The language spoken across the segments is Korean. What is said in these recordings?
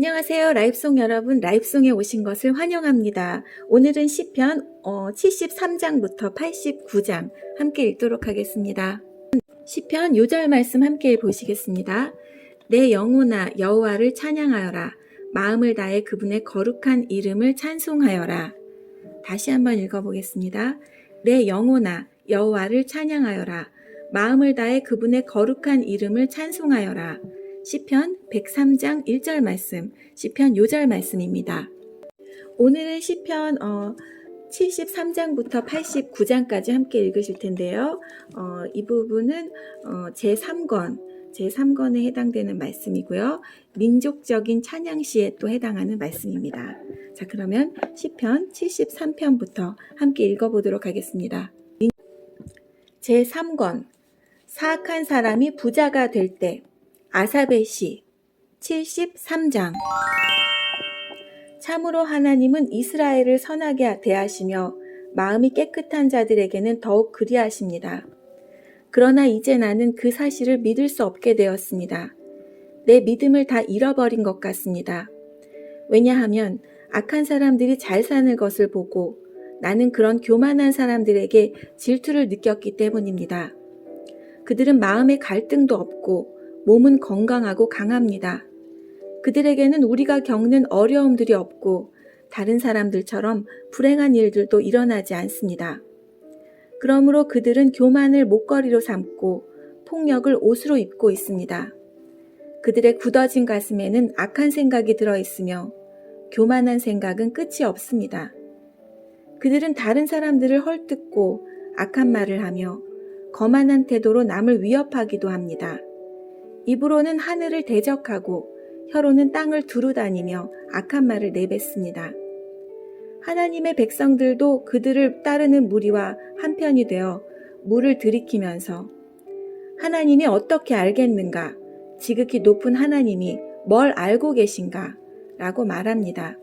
안녕하세요. 라이브송 여러분, 라이브송에 오신 것을 환영합니다. 오늘은 시편 73장부터 89장 함께 읽도록 하겠습니다. 시편 요절 말씀 함께 보시겠습니다. 내 영혼아 여호와를 찬양하여라. 마음을 다해 그분의 거룩한 이름을 찬송하여라. 다시 한번 읽어보겠습니다. 내 영혼아 여호와를 찬양하여라. 마음을 다해 그분의 거룩한 이름을 찬송하여라. 시편 103장 1절 말씀, 시편 요절 말씀입니다. 오늘은 시편 73장부터 89장까지 함께 읽으실 텐데요. 이 부분은 제3권에 해당되는 말씀이고요. 민족적인 찬양시에 또 해당하는 말씀입니다. 자, 그러면 시편 73편부터 함께 읽어보도록 하겠습니다. 제3권, 사악한 사람이 부자가 될 때, 아삽의 시 73장. 참으로 하나님은 이스라엘을 선하게 대하시며 마음이 깨끗한 자들에게는 더욱 그리하십니다. 그러나 이제 나는 그 사실을 믿을 수 없게 되었습니다. 내 믿음을 다 잃어버린 것 같습니다. 왜냐하면 악한 사람들이 잘 사는 것을 보고 나는 그런 교만한 사람들에게 질투를 느꼈기 때문입니다. 그들은 마음에 갈등도 없고 몸은 건강하고 강합니다. 그들에게는 우리가 겪는 어려움들이 없고 다른 사람들처럼 불행한 일들도 일어나지 않습니다. 그러므로 그들은 교만을 목걸이로 삼고 폭력을 옷으로 입고 있습니다. 그들의 굳어진 가슴에는 악한 생각이 들어있으며 교만한 생각은 끝이 없습니다. 그들은 다른 사람들을 헐뜯고 악한 말을 하며 거만한 태도로 남을 위협하기도 합니다. 입으로는 하늘을 대적하고 혀로는 땅을 두루다니며 악한 말을 내뱉습니다. 하나님의 백성들도 그들을 따르는 무리와 한편이 되어 물을 들이키면서 하나님이 어떻게 알겠는가? 지극히 높은 하나님이 뭘 알고 계신가? 라고 말합니다.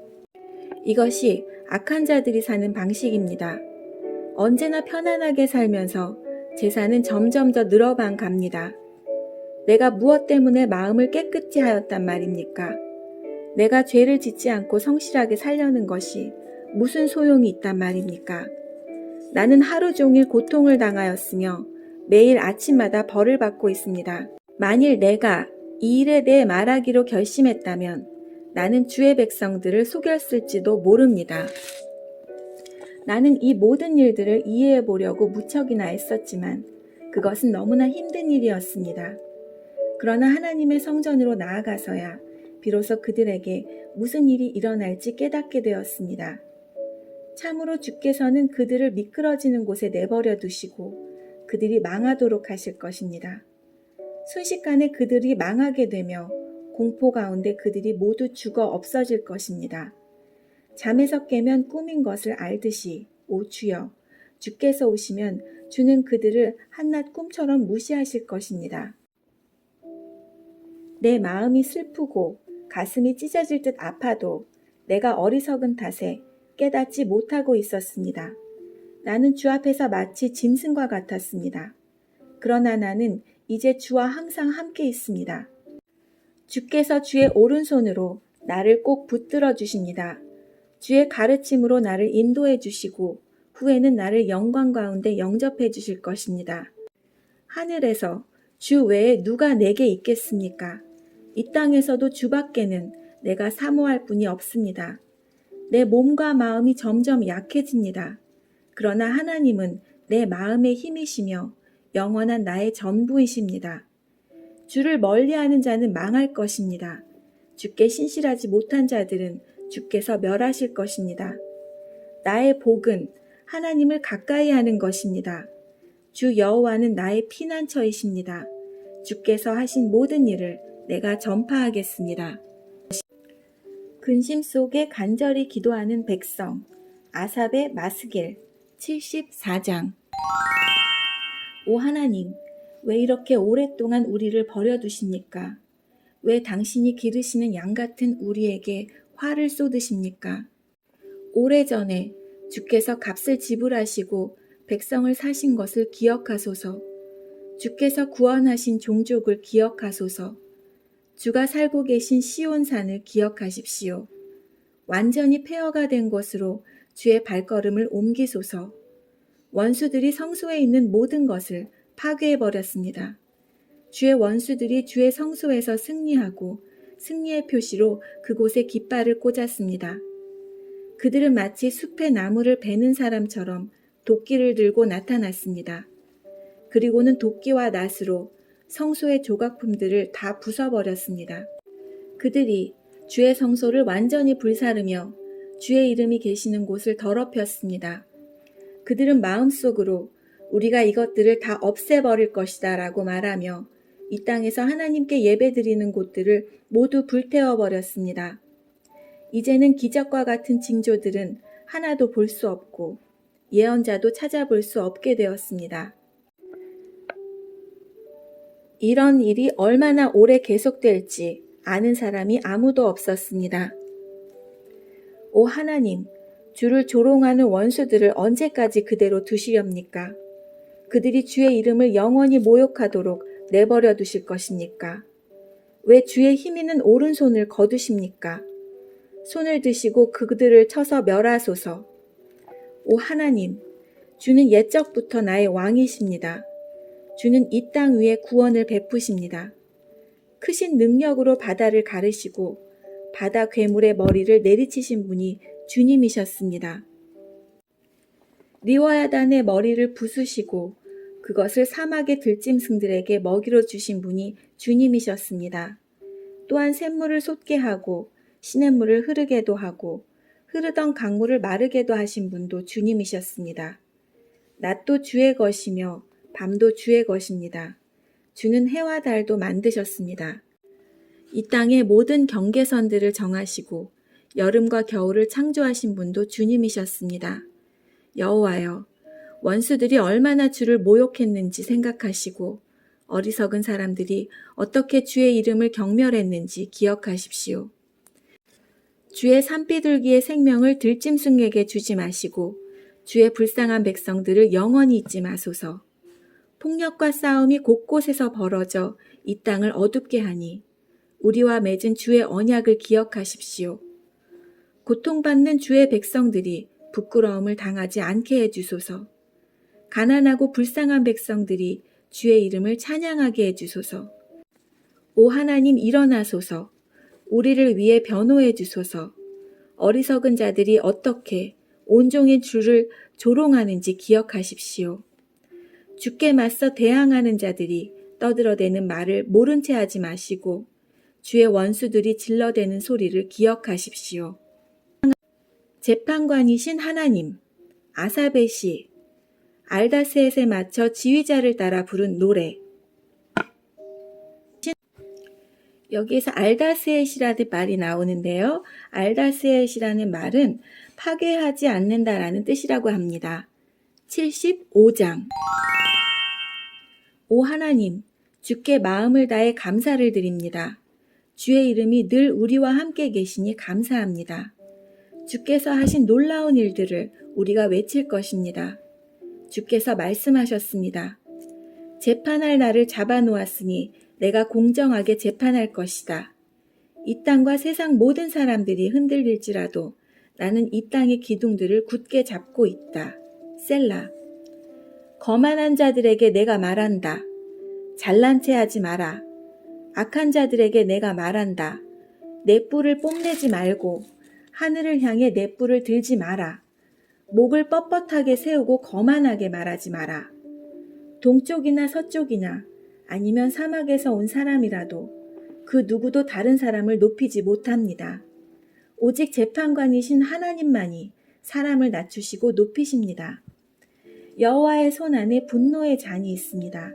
이것이 악한 자들이 사는 방식입니다. 언제나 편안하게 살면서 재산은 점점 더 늘어만 갑니다. 내가 무엇 때문에 마음을 깨끗이 하였단 말입니까? 내가 죄를 짓지 않고 성실하게 살려는 것이 무슨 소용이 있단 말입니까? 나는 하루 종일 고통을 당하였으며 매일 아침마다 벌을 받고 있습니다. 만일 내가 이 일에 대해 말하기로 결심했다면 나는 주의 백성들을 속였을지도 모릅니다. 나는 이 모든 일들을 이해해 보려고 무척이나 애썼지만 그것은 너무나 힘든 일이었습니다. 그러나 하나님의 성전으로 나아가서야 비로소 그들에게 무슨 일이 일어날지 깨닫게 되었습니다. 참으로 주께서는 그들을 미끄러지는 곳에 내버려 두시고 그들이 망하도록 하실 것입니다. 순식간에 그들이 망하게 되며 공포 가운데 그들이 모두 죽어 없어질 것입니다. 잠에서 깨면 꿈인 것을 알듯이 오 주여, 주께서 오시면 주는 그들을 한낱 꿈처럼 무시하실 것입니다. 내 마음이 슬프고 가슴이 찢어질 듯 아파도 내가 어리석은 탓에 깨닫지 못하고 있었습니다. 나는 주 앞에서 마치 짐승과 같았습니다. 그러나 나는 이제 주와 항상 함께 있습니다. 주께서 주의 오른손으로 나를 꼭 붙들어 주십니다. 주의 가르침으로 나를 인도해 주시고 후에는 나를 영광 가운데 영접해 주실 것입니다. 하늘에서 주 외에 누가 내게 있겠습니까? 이 땅에서도 주밖에는 내가 사모할 분이 없습니다. 내 몸과 마음이 점점 약해집니다. 그러나 하나님은 내 마음의 힘이시며 영원한 나의 전부이십니다. 주를 멀리하는 자는 망할 것입니다. 주께 신실하지 못한 자들은 주께서 멸하실 것입니다. 나의 복은 하나님을 가까이 하는 것입니다. 주 여호와는 나의 피난처이십니다. 주께서 하신 모든 일을 내가 전파하겠습니다. 근심 속에 간절히 기도하는 백성, 아삽의 마스길 74장. 오 하나님, 왜 이렇게 오랫동안 우리를 버려두십니까? 왜 당신이 기르시는 양 같은 우리에게 화를 쏟으십니까? 오래전에 주께서 값을 지불하시고 백성을 사신 것을 기억하소서. 주께서 구원하신 종족을 기억하소서. 주가 살고 계신 시온산을 기억하십시오. 완전히 폐허가 된 곳으로 주의 발걸음을 옮기소서. 원수들이 성소에 있는 모든 것을 파괴해버렸습니다. 주의 원수들이 주의 성소에서 승리하고 승리의 표시로 그곳에 깃발을 꽂았습니다. 그들은 마치 숲의 나무를 베는 사람처럼 도끼를 들고 나타났습니다. 그리고는 도끼와 낫으로 성소의 조각품들을 다 부숴버렸습니다. 그들이 주의 성소를 완전히 불사르며 주의 이름이 계시는 곳을 더럽혔습니다. 그들은 마음속으로 우리가 이것들을 다 없애버릴 것이다 라고 말하며 이 땅에서 하나님께 예배드리는 곳들을 모두 불태워버렸습니다. 이제는 기적과 같은 징조들은 하나도 볼 수 없고 예언자도 찾아볼 수 없게 되었습니다. 이런 일이 얼마나 오래 계속될지 아는 사람이 아무도 없었습니다. 오 하나님, 주를 조롱하는 원수들을 언제까지 그대로 두시렵니까? 그들이 주의 이름을 영원히 모욕하도록 내버려 두실 것입니까? 왜 주의 힘 있는 오른손을 거두십니까? 손을 드시고 그들을 쳐서 멸하소서. 오 하나님, 주는 옛적부터 나의 왕이십니다. 주는 이 땅 위에 구원을 베푸십니다. 크신 능력으로 바다를 가르시고 바다 괴물의 머리를 내리치신 분이 주님이셨습니다. 리워야단의 머리를 부수시고 그것을 사막의 들짐승들에게 먹이로 주신 분이 주님이셨습니다. 또한 샘물을 솟게 하고 시냇물을 흐르게도 하고 흐르던 강물을 마르게도 하신 분도 주님이셨습니다. 낮도 주의 것이며 밤도 주의 것입니다. 주는 해와 달도 만드셨습니다. 이 땅의 모든 경계선들을 정하시고 여름과 겨울을 창조하신 분도 주님이셨습니다. 여호와여, 원수들이 얼마나 주를 모욕했는지 생각하시고 어리석은 사람들이 어떻게 주의 이름을 경멸했는지 기억하십시오. 주의 산비둘기의 생명을 들짐승에게 주지 마시고 주의 불쌍한 백성들을 영원히 잊지 마소서. 폭력과 싸움이 곳곳에서 벌어져 이 땅을 어둡게 하니 우리와 맺은 주의 언약을 기억하십시오. 고통받는 주의 백성들이 부끄러움을 당하지 않게 해주소서. 가난하고 불쌍한 백성들이 주의 이름을 찬양하게 해주소서. 오 하나님 일어나소서. 우리를 위해 변호해 주소서. 어리석은 자들이 어떻게 온종일 주를 조롱하는지 기억하십시오. 주께 맞서 대항하는 자들이 떠들어대는 말을 모른 채 하지 마시고 주의 원수들이 질러대는 소리를 기억하십시오. 재판관이신 하나님, 아사벳이 알다스햇에 맞춰 지휘자를 따라 부른 노래. 여기에서 알다스햇이라는 말이 나오는데요. 알다스햇이라는 말은 파괴하지 않는다라는 뜻이라고 합니다. 75장. 오 하나님, 주께 마음을 다해 감사를 드립니다. 주의 이름이 늘 우리와 함께 계시니 감사합니다. 주께서 하신 놀라운 일들을 우리가 외칠 것입니다. 주께서 말씀하셨습니다. 재판할 날을 잡아놓았으니 내가 공정하게 재판할 것이다. 이 땅과 세상 모든 사람들이 흔들릴지라도 나는 이 땅의 기둥들을 굳게 잡고 있다. 셀라. 거만한 자들에게 내가 말한다. 잘난 체 하지 마라. 악한 자들에게 내가 말한다. 내 뿔을 뽐내지 말고 하늘을 향해 내 뿔을 들지 마라. 목을 뻣뻣하게 세우고 거만하게 말하지 마라. 동쪽이나 서쪽이나 아니면 사막에서 온 사람이라도 그 누구도 다른 사람을 높이지 못합니다. 오직 재판관이신 하나님만이 사람을 낮추시고 높이십니다. 여호와의 손 안에 분노의 잔이 있습니다.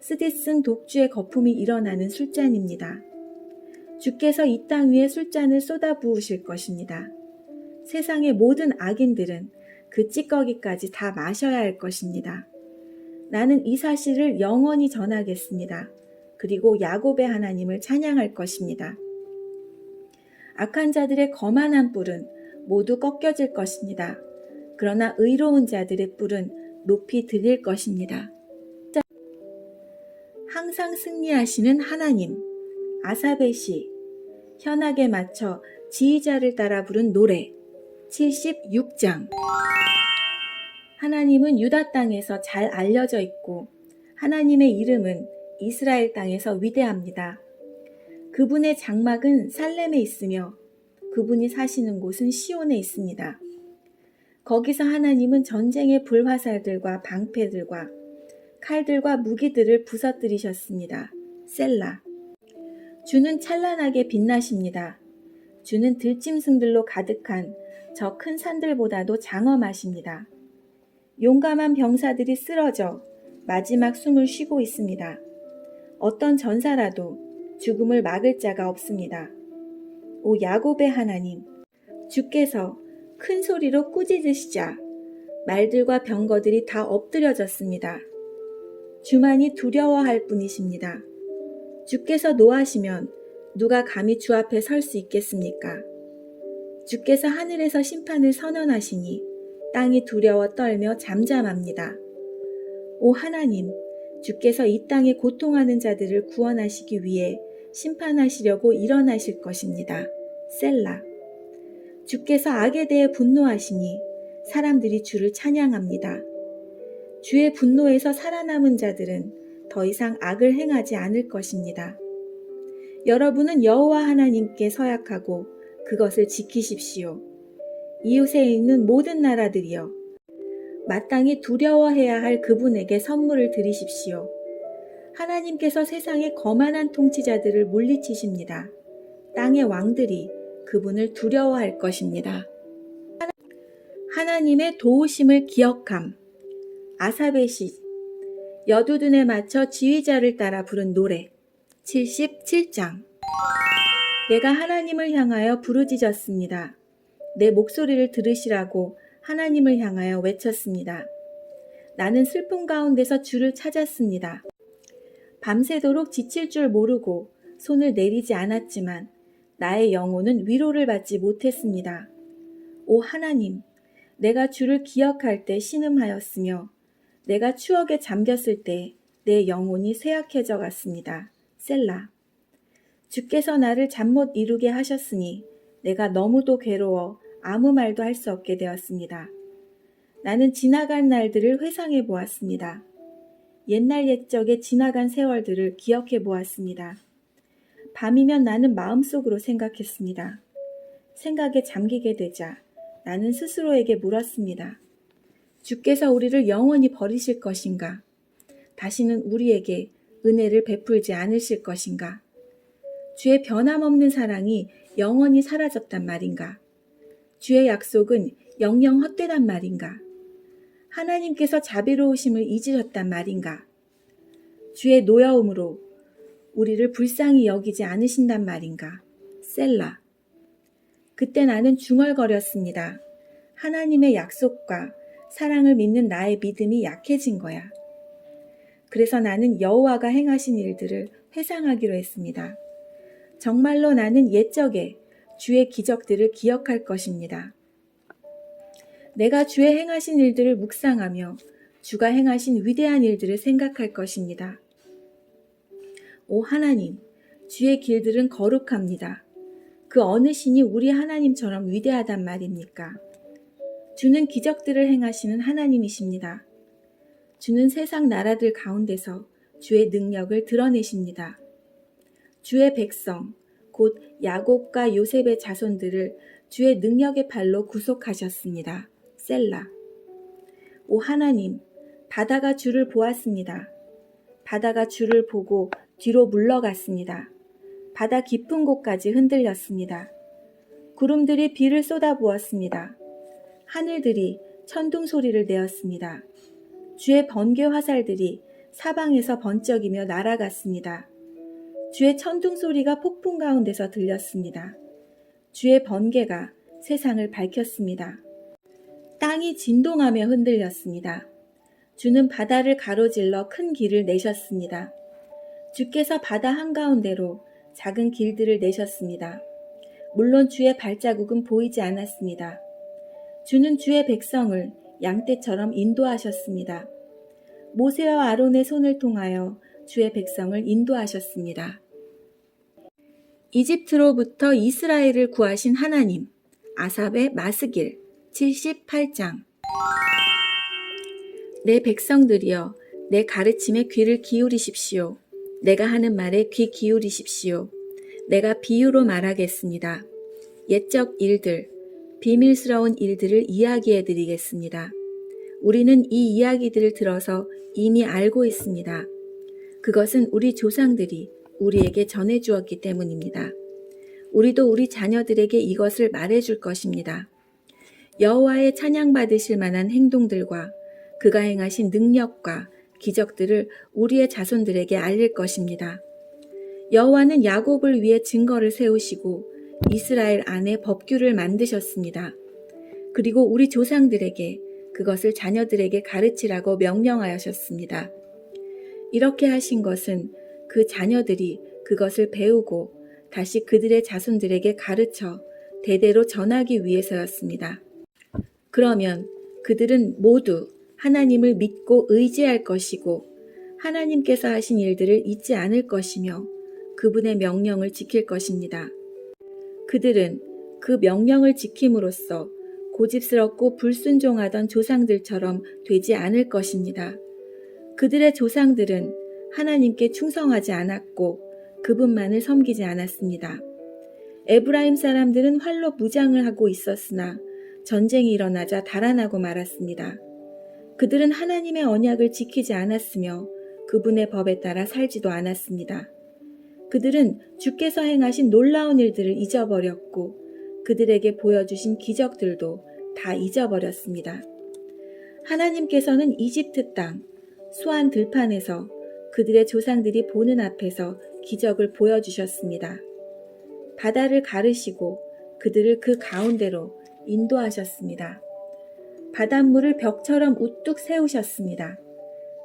스디쓴 독주의 거품이 일어나는 술잔입니다. 주께서 이 땅 위에 술잔을 쏟아 부으실 것입니다. 세상의 모든 악인들은 그 찌꺼기까지 다 마셔야 할 것입니다. 나는 이 사실을 영원히 전하겠습니다. 그리고 야곱의 하나님을 찬양할 것입니다. 악한 자들의 거만한 뿔은 모두 꺾여질 것입니다. 그러나 의로운 자들의 뿔은 높이 들릴 것입니다. 항상 승리하시는 하나님, 아삽의 시, 현악에 맞춰 지휘자를 따라 부른 노래 76장. 하나님은 유다 땅에서 잘 알려져 있고 하나님의 이름은 이스라엘 땅에서 위대합니다. 그분의 장막은 살렘에 있으며 그분이 사시는 곳은 시온에 있습니다. 거기서 하나님은 전쟁의 불화살들과 방패들과 칼들과 무기들을 부서뜨리셨습니다. 셀라. 주는 찬란하게 빛나십니다. 주는 들짐승들로 가득한 저 큰 산들보다도 장엄하십니다. 용감한 병사들이 쓰러져 마지막 숨을 쉬고 있습니다. 어떤 전사라도 죽음을 막을 자가 없습니다. 오 야곱의 하나님, 주께서 큰 소리로 꾸짖으시자 말들과 병거들이 다 엎드려졌습니다. 주만이 두려워할 뿐이십니다. 주께서 노하시면 누가 감히 주 앞에 설 수 있겠습니까? 주께서 하늘에서 심판을 선언하시니 땅이 두려워 떨며 잠잠합니다. 오 하나님, 주께서 이 땅에 고통하는 자들을 구원하시기 위해 심판하시려고 일어나실 것입니다. 셀라. 주께서 악에 대해 분노하시니 사람들이 주를 찬양합니다. 주의 분노에서 살아남은 자들은 더 이상 악을 행하지 않을 것입니다. 여러분은 여호와 하나님께 서약하고 그것을 지키십시오. 이웃에 있는 모든 나라들이여, 마땅히 두려워해야 할 그분에게 선물을 드리십시오. 하나님께서 세상의 거만한 통치자들을 물리치십니다. 땅의 왕들이 그분을 두려워할 것입니다. 하나님의 도우심을 기억함. 아삽의 시, 여두둔에 맞춰 지휘자를 따라 부른 노래 77장. 내가 하나님을 향하여 부르짖었습니다. 내 목소리를 들으시라고 하나님을 향하여 외쳤습니다. 나는 슬픔 가운데서 주를 찾았습니다. 밤새도록 지칠 줄 모르고 손을 내리지 않았지만 나의 영혼은 위로를 받지 못했습니다. 오 하나님, 내가 주를 기억할 때 신음하였으며 내가 추억에 잠겼을 때 내 영혼이 쇠약해져 갔습니다. 셀라. 주께서 나를 잠 못 이루게 하셨으니 내가 너무도 괴로워 아무 말도 할 수 없게 되었습니다. 나는 지나간 날들을 회상해 보았습니다. 옛날 옛적에 지나간 세월들을 기억해 보았습니다. 밤이면 나는 마음속으로 생각했습니다. 생각에 잠기게 되자 나는 스스로에게 물었습니다. 주께서 우리를 영원히 버리실 것인가? 다시는 우리에게 은혜를 베풀지 않으실 것인가? 주의 변함없는 사랑이 영원히 사라졌단 말인가? 주의 약속은 영영 헛되단 말인가? 하나님께서 자비로우심을 잊으셨단 말인가? 주의 노여움으로 우리를 불쌍히 여기지 않으신단 말인가? 셀라. 그때 나는 중얼거렸습니다. 하나님의 약속과 사랑을 믿는 나의 믿음이 약해진 거야. 그래서 나는 여호와가 행하신 일들을 회상하기로 했습니다. 정말로 나는 옛적에 주의 기적들을 기억할 것입니다. 내가 주의 행하신 일들을 묵상하며 주가 행하신 위대한 일들을 생각할 것입니다. 오 하나님, 주의 길들은 거룩합니다. 그 어느 신이 우리 하나님처럼 위대하단 말입니까? 주는 기적들을 행하시는 하나님이십니다. 주는 세상 나라들 가운데서 주의 능력을 드러내십니다. 주의 백성, 곧 야곱과 요셉의 자손들을 주의 능력의 발로 구속하셨습니다. 셀라. 오 하나님, 바다가 주를 보았습니다. 바다가 주를 보고 뒤로 물러갔습니다. 바다 깊은 곳까지 흔들렸습니다. 구름들이 비를 쏟아부었습니다. 하늘들이 천둥 소리를 내었습니다. 주의 번개 화살들이 사방에서 번쩍이며 날아갔습니다. 주의 천둥 소리가 폭풍 가운데서 들렸습니다. 주의 번개가 세상을 밝혔습니다. 땅이 진동하며 흔들렸습니다. 주는 바다를 가로질러 큰 길을 내셨습니다. 주께서 바다 한가운데로 작은 길들을 내셨습니다. 물론 주의 발자국은 보이지 않았습니다. 주는 주의 백성을 양떼처럼 인도하셨습니다. 모세와 아론의 손을 통하여 주의 백성을 인도하셨습니다. 이집트로부터 이스라엘을 구하신 하나님. 아삽의 마스길 78장. 내 백성들이여, 내 가르침에 귀를 기울이십시오. 내가 하는 말에 귀 기울이십시오. 내가 비유로 말하겠습니다. 옛적 일들, 비밀스러운 일들을 이야기해 드리겠습니다. 우리는 이 이야기들을 들어서 이미 알고 있습니다. 그것은 우리 조상들이 우리에게 전해 주었기 때문입니다. 우리도 우리 자녀들에게 이것을 말해 줄 것입니다. 여호와의 찬양받으실 만한 행동들과 그가 행하신 능력과 기적들을 우리의 자손들에게 알릴 것입니다. 여호와는 야곱을 위해 증거를 세우시고 이스라엘 안에 법규를 만드셨습니다. 그리고 우리 조상들에게 그것을 자녀들에게 가르치라고 명령하셨습니다. 이렇게 하신 것은 그 자녀들이 그것을 배우고 다시 그들의 자손들에게 가르쳐 대대로 전하기 위해서였습니다. 그러면 그들은 모두 하나님을 믿고 의지할 것이고 하나님께서 하신 일들을 잊지 않을 것이며 그분의 명령을 지킬 것입니다. 그들은 그 명령을 지킴으로써 고집스럽고 불순종하던 조상들처럼 되지 않을 것입니다. 그들의 조상들은 하나님께 충성하지 않았고 그분만을 섬기지 않았습니다. 에브라임 사람들은 활로 무장을 하고 있었으나 전쟁이 일어나자 달아나고 말았습니다. 그들은 하나님의 언약을 지키지 않았으며 그분의 법에 따라 살지도 않았습니다. 그들은 주께서 행하신 놀라운 일들을 잊어버렸고 그들에게 보여주신 기적들도 다 잊어버렸습니다. 하나님께서는 이집트 땅, 수안 들판에서 그들의 조상들이 보는 앞에서 기적을 보여주셨습니다. 바다를 가르시고 그들을 그 가운데로 인도하셨습니다. 바닷물을 벽처럼 우뚝 세우셨습니다.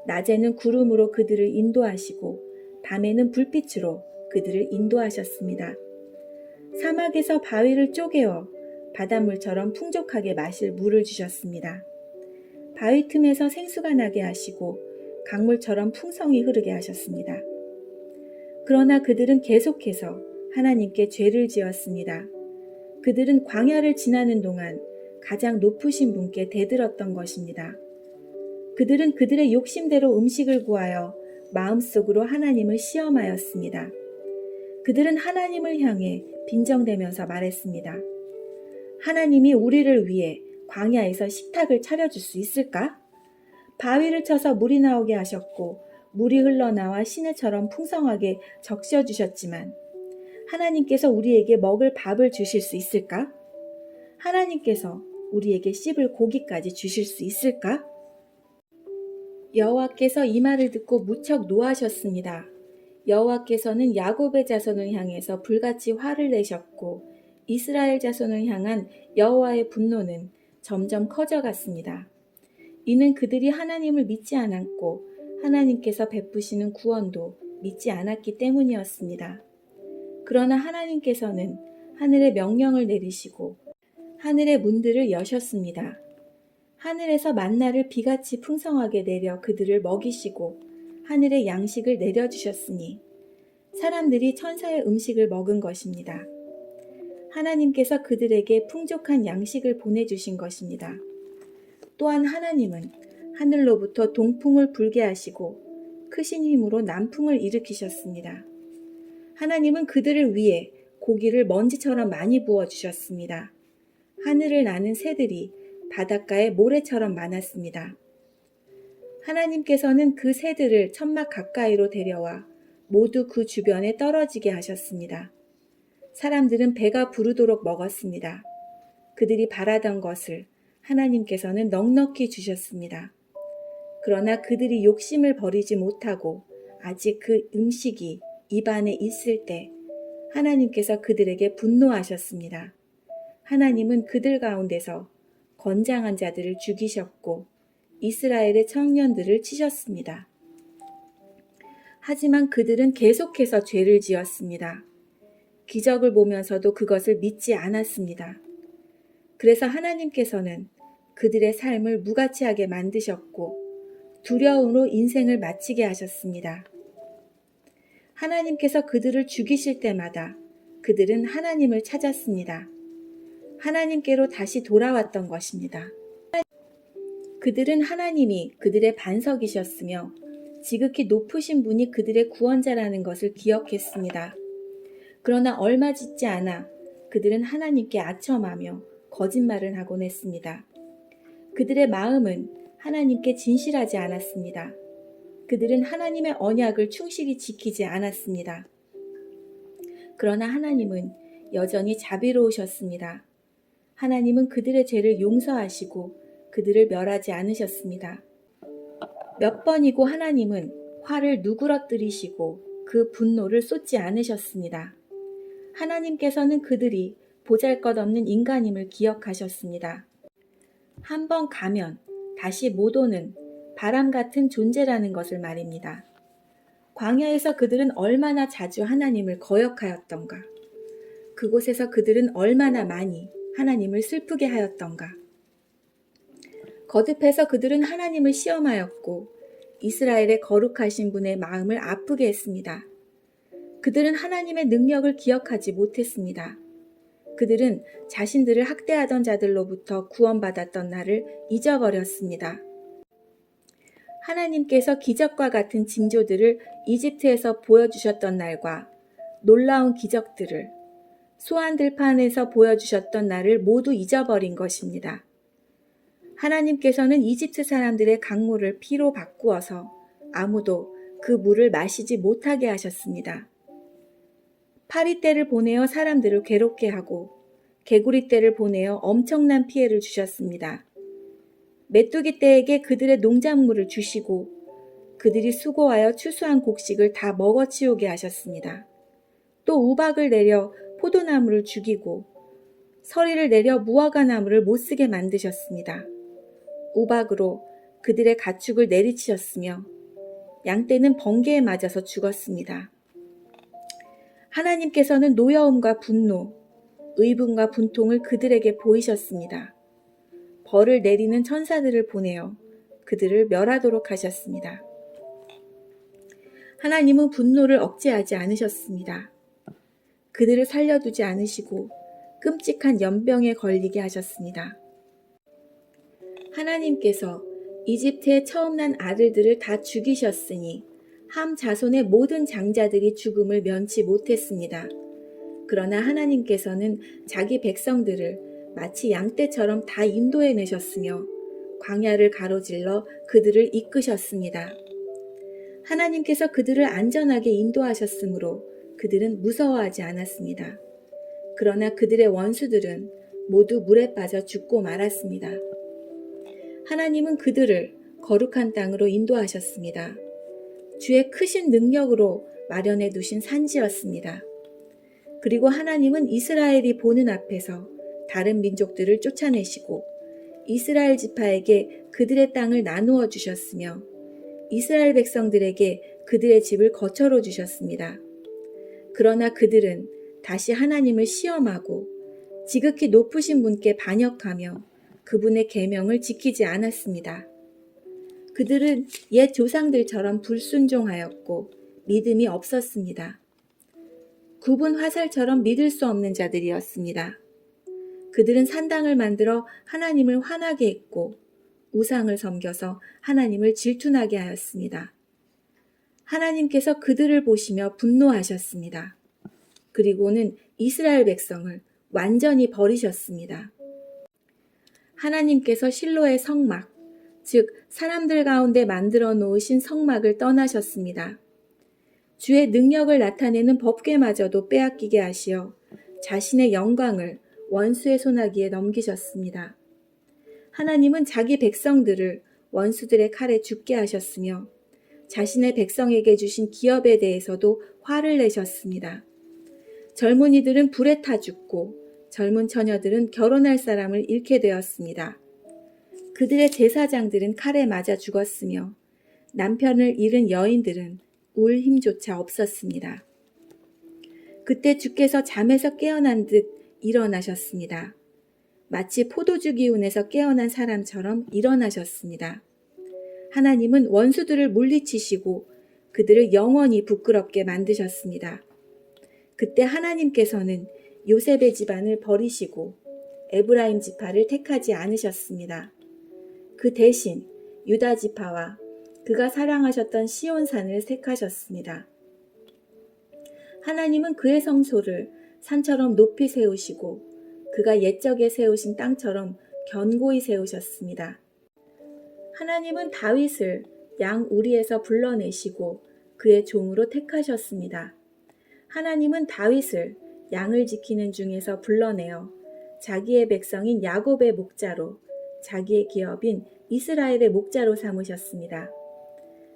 낮에는 구름으로 그들을 인도하시고 밤에는 불빛으로 그들을 인도하셨습니다. 사막에서 바위를 쪼개어 바닷물처럼 풍족하게 마실 물을 주셨습니다. 바위 틈에서 생수가 나게 하시고 강물처럼 풍성히 흐르게 하셨습니다. 그러나 그들은 계속해서 하나님께 죄를 지었습니다. 그들은 광야를 지나는 동안 가장 높으신 분께 대들었던 것입니다. 그들은 그들의 욕심대로 음식을 구하여 마음속으로 하나님을 시험하였습니다. 그들은 하나님을 향해 빈정대면서 말했습니다. 하나님이 우리를 위해 광야에서 식탁을 차려줄 수 있을까? 바위를 쳐서 물이 나오게 하셨고 물이 흘러나와 시내처럼 풍성하게 적셔주셨지만 하나님께서 우리에게 먹을 밥을 주실 수 있을까? 하나님께서 우리에게 씹을 고기까지 주실 수 있을까? 여호와께서 이 말을 듣고 무척 노하셨습니다. 여호와께서는 야곱의 자손을 향해서 불같이 화를 내셨고 이스라엘 자손을 향한 여호와의 분노는 점점 커져갔습니다. 이는 그들이 하나님을 믿지 않았고 하나님께서 베푸시는 구원도 믿지 않았기 때문이었습니다. 그러나 하나님께서는 하늘의 명령을 내리시고 하늘의 문들을 여셨습니다. 하늘에서 만나를 비같이 풍성하게 내려 그들을 먹이시고 하늘의 양식을 내려주셨으니 사람들이 천사의 음식을 먹은 것입니다. 하나님께서 그들에게 풍족한 양식을 보내주신 것입니다. 또한 하나님은 하늘로부터 동풍을 불게 하시고 크신 힘으로 남풍을 일으키셨습니다. 하나님은 그들을 위해 고기를 먼지처럼 많이 부어주셨습니다. 하늘을 나는 새들이 바닷가에 모래처럼 많았습니다. 하나님께서는 그 새들을 천막 가까이로 데려와 모두 그 주변에 떨어지게 하셨습니다. 사람들은 배가 부르도록 먹었습니다. 그들이 바라던 것을 하나님께서는 넉넉히 주셨습니다. 그러나 그들이 욕심을 버리지 못하고 아직 그 음식이 입안에 있을 때 하나님께서 그들에게 분노하셨습니다. 하나님은 그들 가운데서 건장한 자들을 죽이셨고 이스라엘의 청년들을 치셨습니다. 하지만 그들은 계속해서 죄를 지었습니다. 기적을 보면서도 그것을 믿지 않았습니다. 그래서 하나님께서는 그들의 삶을 무가치하게 만드셨고 두려움으로 인생을 마치게 하셨습니다. 하나님께서 그들을 죽이실 때마다 그들은 하나님을 찾았습니다. 하나님께로 다시 돌아왔던 것입니다. 그들은 하나님이 그들의 반석이셨으며 지극히 높으신 분이 그들의 구원자라는 것을 기억했습니다. 그러나 얼마 짓지 않아 그들은 하나님께 아첨하며 거짓말을 하곤 했습니다. 그들의 마음은 하나님께 진실하지 않았습니다. 그들은 하나님의 언약을 충실히 지키지 않았습니다. 그러나 하나님은 여전히 자비로우셨습니다. 하나님은 그들의 죄를 용서하시고 그들을 멸하지 않으셨습니다. 몇 번이고 하나님은 화를 누그러뜨리시고 그 분노를 쏟지 않으셨습니다. 하나님께서는 그들이 보잘것없는 인간임을 기억하셨습니다. 한 번 가면 다시 못 오는 바람 같은 존재라는 것을 말입니다. 광야에서 그들은 얼마나 자주 하나님을 거역하였던가. 그곳에서 그들은 얼마나 많이 하나님을 슬프게 하였던가. 거듭해서 그들은 하나님을 시험하였고 이스라엘의 거룩하신 분의 마음을 아프게 했습니다. 그들은 하나님의 능력을 기억하지 못했습니다. 그들은 자신들을 학대하던 자들로부터 구원받았던 날을 잊어버렸습니다. 하나님께서 기적과 같은 징조들을 이집트에서 보여주셨던 날과 놀라운 기적들을 소환들판에서 보여주셨던 날을 모두 잊어버린 것입니다. 하나님께서는 이집트 사람들의 강물을 피로 바꾸어서 아무도 그 물을 마시지 못하게 하셨습니다. 파리 떼를 보내어 사람들을 괴롭게 하고 개구리 떼를 보내어 엄청난 피해를 주셨습니다. 메뚜기 떼에게 그들의 농작물을 주시고 그들이 수고하여 추수한 곡식을 다 먹어치우게 하셨습니다. 또 우박을 내려 포도나무를 죽이고 서리를 내려 무화과나무를 못쓰게 만드셨습니다. 우박으로 그들의 가축을 내리치셨으며 양떼는 번개에 맞아서 죽었습니다. 하나님께서는 노여움과 분노, 의분과 분통을 그들에게 보이셨습니다. 벌을 내리는 천사들을 보내어 그들을 멸하도록 하셨습니다. 하나님은 분노를 억제하지 않으셨습니다. 그들을 살려두지 않으시고 끔찍한 연병에 걸리게 하셨습니다. 하나님께서 이집트에 처음 난 아들들을 다 죽이셨으니 함 자손의 모든 장자들이 죽음을 면치 못했습니다. 그러나 하나님께서는 자기 백성들을 마치 양떼처럼 다 인도해내셨으며 광야를 가로질러 그들을 이끄셨습니다. 하나님께서 그들을 안전하게 인도하셨으므로 그들은 무서워하지 않았습니다. 그러나 그들의 원수들은 모두 물에 빠져 죽고 말았습니다. 하나님은 그들을 거룩한 땅으로 인도하셨습니다. 주의 크신 능력으로 마련해 두신 산지였습니다. 그리고 하나님은 이스라엘이 보는 앞에서 다른 민족들을 쫓아내시고 이스라엘 지파에게 그들의 땅을 나누어 주셨으며 이스라엘 백성들에게 그들의 집을 거처로 주셨습니다. 그러나 그들은 다시 하나님을 시험하고 지극히 높으신 분께 반역하며 그분의 계명을 지키지 않았습니다. 그들은 옛 조상들처럼 불순종하였고 믿음이 없었습니다. 굽은 화살처럼 믿을 수 없는 자들이었습니다. 그들은 산당을 만들어 하나님을 화나게 했고 우상을 섬겨서 하나님을 질투나게 하였습니다. 하나님께서 그들을 보시며 분노하셨습니다. 그리고는 이스라엘 백성을 완전히 버리셨습니다. 하나님께서 실로의 성막, 즉 사람들 가운데 만들어 놓으신 성막을 떠나셨습니다. 주의 능력을 나타내는 법궤마저도 빼앗기게 하시어 자신의 영광을 원수의 손아귀에 넘기셨습니다. 하나님은 자기 백성들을 원수들의 칼에 죽게 하셨으며 자신의 백성에게 주신 기업에 대해서도 화를 내셨습니다. 젊은이들은 불에 타 죽고 젊은 처녀들은 결혼할 사람을 잃게 되었습니다. 그들의 제사장들은 칼에 맞아 죽었으며 남편을 잃은 여인들은 울 힘조차 없었습니다. 그때 주께서 잠에서 깨어난 듯 일어나셨습니다. 마치 포도주 기운에서 깨어난 사람처럼 일어나셨습니다. 하나님은 원수들을 물리치시고 그들을 영원히 부끄럽게 만드셨습니다. 그때 하나님께서는 요셉의 집안을 버리시고 에브라임 지파를 택하지 않으셨습니다. 그 대신 유다 지파와 그가 사랑하셨던 시온산을 택하셨습니다. 하나님은 그의 성소를 산처럼 높이 세우시고 그가 옛적에 세우신 땅처럼 견고히 세우셨습니다. 하나님은 다윗을 양 우리에서 불러내시고 그의 종으로 택하셨습니다. 하나님은 다윗을 양을 지키는 중에서 불러내어 자기의 백성인 야곱의 목자로 자기의 기업인 이스라엘의 목자로 삼으셨습니다.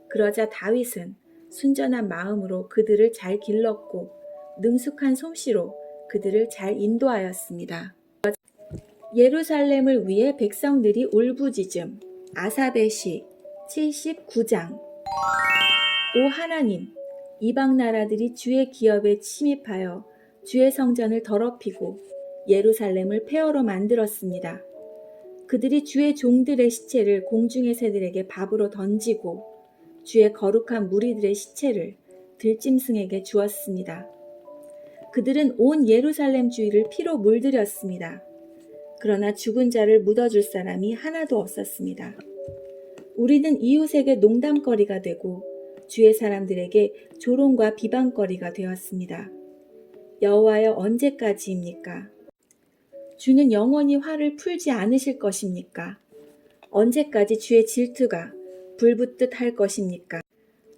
그러자 다윗은 순전한 마음으로 그들을 잘 길렀고 능숙한 솜씨로 그들을 잘 인도하였습니다. 예루살렘을 위해 백성들이 울부짖음. 아삽의 시 79장. 오 하나님, 이방 나라들이 주의 기업에 침입하여 주의 성전을 더럽히고 예루살렘을 폐허로 만들었습니다. 그들이 주의 종들의 시체를 공중의 새들에게 밥으로 던지고 주의 거룩한 무리들의 시체를 들짐승에게 주었습니다. 그들은 온 예루살렘 주위를 피로 물들였습니다. 그러나 죽은 자를 묻어줄 사람이 하나도 없었습니다. 우리는 이웃에게 농담거리가 되고 주의 사람들에게 조롱과 비방거리가 되었습니다. 여호와여, 언제까지입니까? 주는 영원히 화를 풀지 않으실 것입니까? 언제까지 주의 질투가 불붙듯 할 것입니까?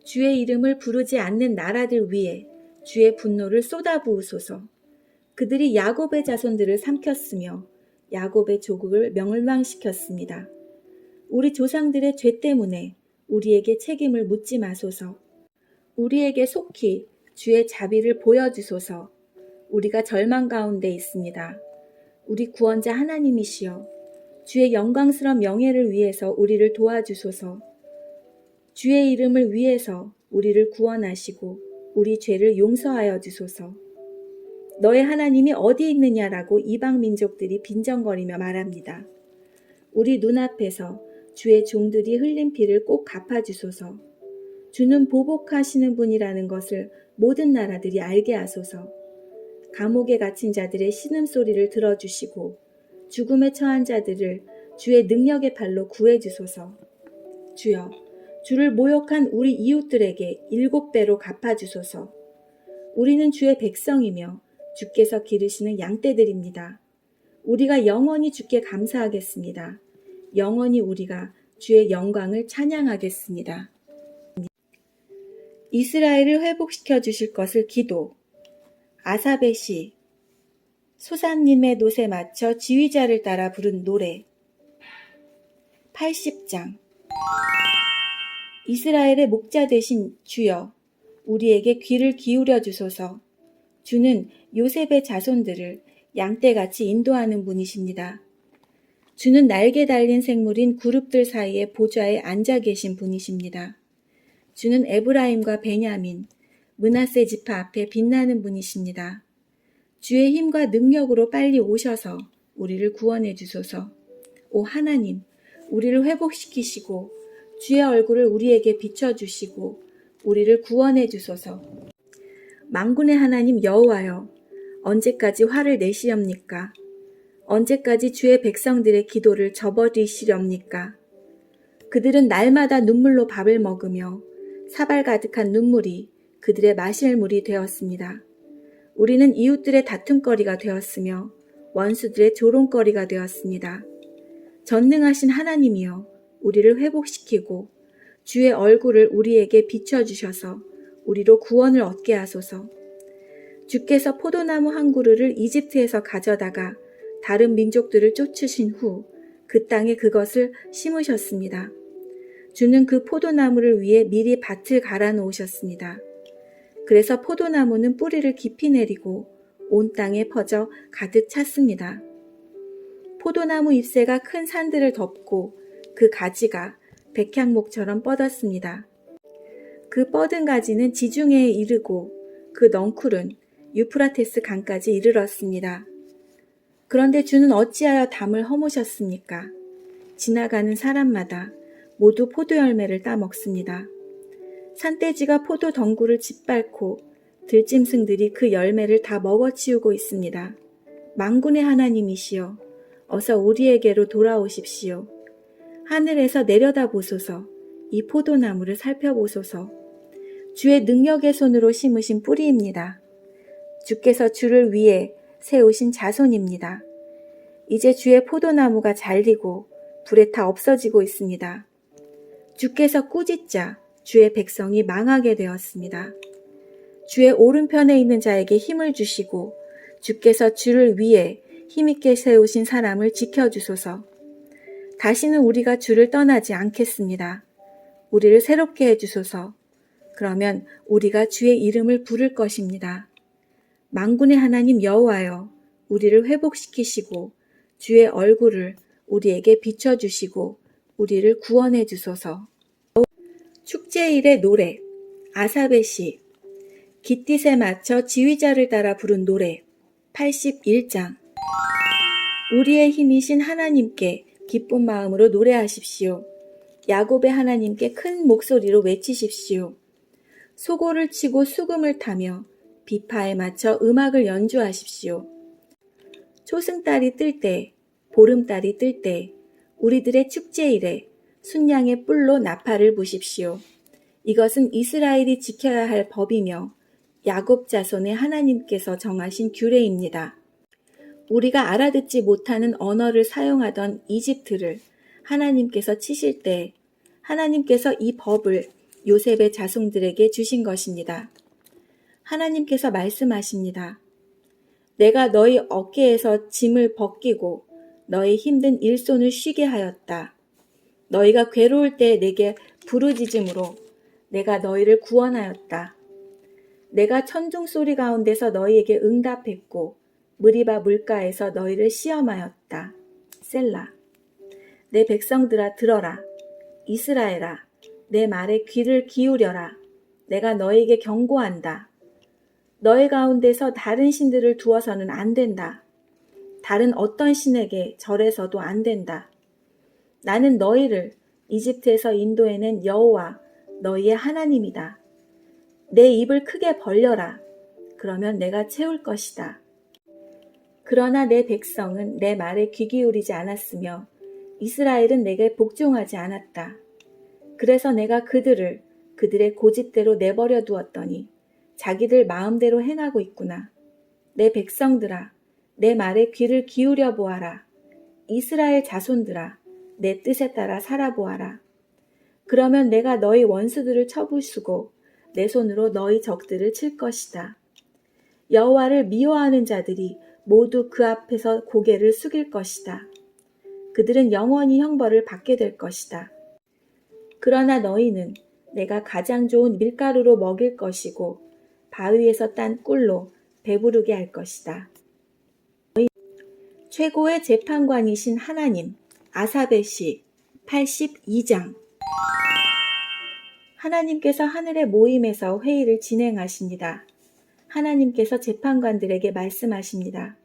주의 이름을 부르지 않는 나라들 위에 주의 분노를 쏟아부으소서. 그들이 야곱의 자손들을 삼켰으며 야곱의 조국을 멸망시켰습니다. 우리 조상들의 죄 때문에 우리에게 책임을 묻지 마소서. 우리에게 속히 주의 자비를 보여주소서. 우리가 절망 가운데 있습니다. 우리 구원자 하나님이시여, 주의 영광스러운 명예를 위해서 우리를 도와주소서. 주의 이름을 위해서 우리를 구원하시고 우리 죄를 용서하여 주소서. 너의 하나님이 어디 있느냐라고 이방 민족들이 빈정거리며 말합니다. 우리 눈앞에서 주의 종들이 흘린 피를 꼭 갚아주소서. 주는 보복하시는 분이라는 것을 모든 나라들이 알게 하소서. 감옥에 갇힌 자들의 신음소리를 들어주시고 죽음에 처한 자들을 주의 능력의 발로 구해주소서. 주여, 주를 모욕한 우리 이웃들에게 7배로 갚아주소서. 우리는 주의 백성이며 주께서 기르시는 양떼들입니다. 우리가 영원히 주께 감사하겠습니다. 영원히 우리가 주의 영광을 찬양하겠습니다. 이스라엘을 회복시켜 주실 것을 기도. 아삽의 시. 소산님의 놋에 맞춰 지휘자를 따라 부른 노래. 80장. 이스라엘의 목자 되신 주여, 우리에게 귀를 기울여 주소서. 주는 요셉의 자손들을 양떼같이 인도하는 분이십니다. 주는 날개 달린 생물인 그룹들 사이에 보좌에 앉아 계신 분이십니다. 주는 에브라임과 베냐민, 므낫세 지파 앞에 빛나는 분이십니다. 주의 힘과 능력으로 빨리 오셔서 우리를 구원해 주소서. 오 하나님, 우리를 회복시키시고 주의 얼굴을 우리에게 비춰주시고 우리를 구원해 주소서. 만군의 하나님 여호와여, 언제까지 화를 내시렵니까? 언제까지 주의 백성들의 기도를 저버리시렵니까? 그들은 날마다 눈물로 밥을 먹으며 사발 가득한 눈물이 그들의 마실 물이 되었습니다. 우리는 이웃들의 다툼거리가 되었으며 원수들의 조롱거리가 되었습니다. 전능하신 하나님이여, 우리를 회복시키고 주의 얼굴을 우리에게 비춰주셔서 우리로 구원을 얻게 하소서. 주께서 포도나무 한 그루를 이집트에서 가져다가 다른 민족들을 쫓으신 후 그 땅에 그것을 심으셨습니다. 주는 그 포도나무를 위해 미리 밭을 갈아 놓으셨습니다. 그래서 포도나무는 뿌리를 깊이 내리고 온 땅에 퍼져 가득 찼습니다. 포도나무 잎새가 큰 산들을 덮고 그 가지가 백향목처럼 뻗었습니다. 그 뻗은 가지는 지중해에 이르고 그 넝쿨은 유프라테스 강까지 이르렀습니다. 그런데 주는 어찌하여 담을 허무셨습니까? 지나가는 사람마다 모두 포도 열매를 따먹습니다. 산돼지가 포도 덩굴을 짓밟고 들짐승들이 그 열매를 다 먹어치우고 있습니다. 만군의 하나님이시여, 어서 우리에게로 돌아오십시오. 하늘에서 내려다 보소서. 이 포도나무를 살펴보소서. 주의 능력의 손으로 심으신 뿌리입니다. 주께서 주를 위해 세우신 자손입니다. 이제 주의 포도나무가 잘리고 불에 타 없어지고 있습니다. 주께서 꾸짖자 주의 백성이 망하게 되었습니다. 주의 오른편에 있는 자에게 힘을 주시고 주께서 주를 위해 힘있게 세우신 사람을 지켜주소서. 다시는 우리가 주를 떠나지 않겠습니다. 우리를 새롭게 해주소서. 그러면 우리가 주의 이름을 부를 것입니다. 만군의 하나님 여호와여, 우리를 회복시키시고 주의 얼굴을 우리에게 비춰주시고 우리를 구원해 주소서. 축제일의 노래, 아삽의 시, 깃딧에 맞춰 지휘자를 따라 부른 노래, 81장. 우리의 힘이신 하나님께 기쁜 마음으로 노래하십시오. 야곱의 하나님께 큰 목소리로 외치십시오. 소고를 치고 수금을 타며 비파에 맞춰 음악을 연주하십시오. 초승달이 뜰 때, 보름달이 뜰 때, 우리들의 축제일에 순양의 뿔로 나팔을 부십시오. 이것은 이스라엘이 지켜야 할 법이며 야곱 자손의 하나님께서 정하신 규례입니다. 우리가 알아듣지 못하는 언어를 사용하던 이집트를 하나님께서 치실 때 하나님께서 이 법을 요셉의 자손들에게 주신 것입니다. 하나님께서 말씀하십니다. 내가 너희 어깨에서 짐을 벗기고 너희 힘든 일손을 쉬게 하였다. 너희가 괴로울 때 내게 부르짖음으로 내가 너희를 구원하였다. 내가 천둥 소리 가운데서 너희에게 응답했고 무리바 물가에서 너희를 시험하였다. 셀라. 내 백성들아 들어라. 이스라엘아, 내 말에 귀를 기울여라. 내가 너희에게 경고한다. 너희 가운데서 다른 신들을 두어서는 안 된다. 다른 어떤 신에게 절해서도 안 된다. 나는 너희를 이집트에서 인도해낸 여호와 너희의 하나님이다. 내 입을 크게 벌려라. 그러면 내가 채울 것이다. 그러나 내 백성은 내 말에 귀 기울이지 않았으며 이스라엘은 내게 복종하지 않았다. 그래서 내가 그들의 고집대로 내버려 두었더니 자기들 마음대로 행하고 있구나. 내 백성들아, 내 말에 귀를 기울여 보아라. 이스라엘 자손들아, 내 뜻에 따라 살아보아라. 그러면 내가 너희 원수들을 쳐부수고 내 손으로 너희 적들을 칠 것이다. 여호와를 미워하는 자들이 모두 그 앞에서 고개를 숙일 것이다. 그들은 영원히 형벌을 받게 될 것이다. 그러나 너희는 내가 가장 좋은 밀가루로 먹일 것이고 바위에서 딴 꿀로 배부르게 할 것이다. 최고의 재판관이신 하나님, 아삽의 시 82장. 하나님께서 하늘의 모임에서 회의를 진행하십니다. 하나님께서 재판관들에게 말씀하십니다.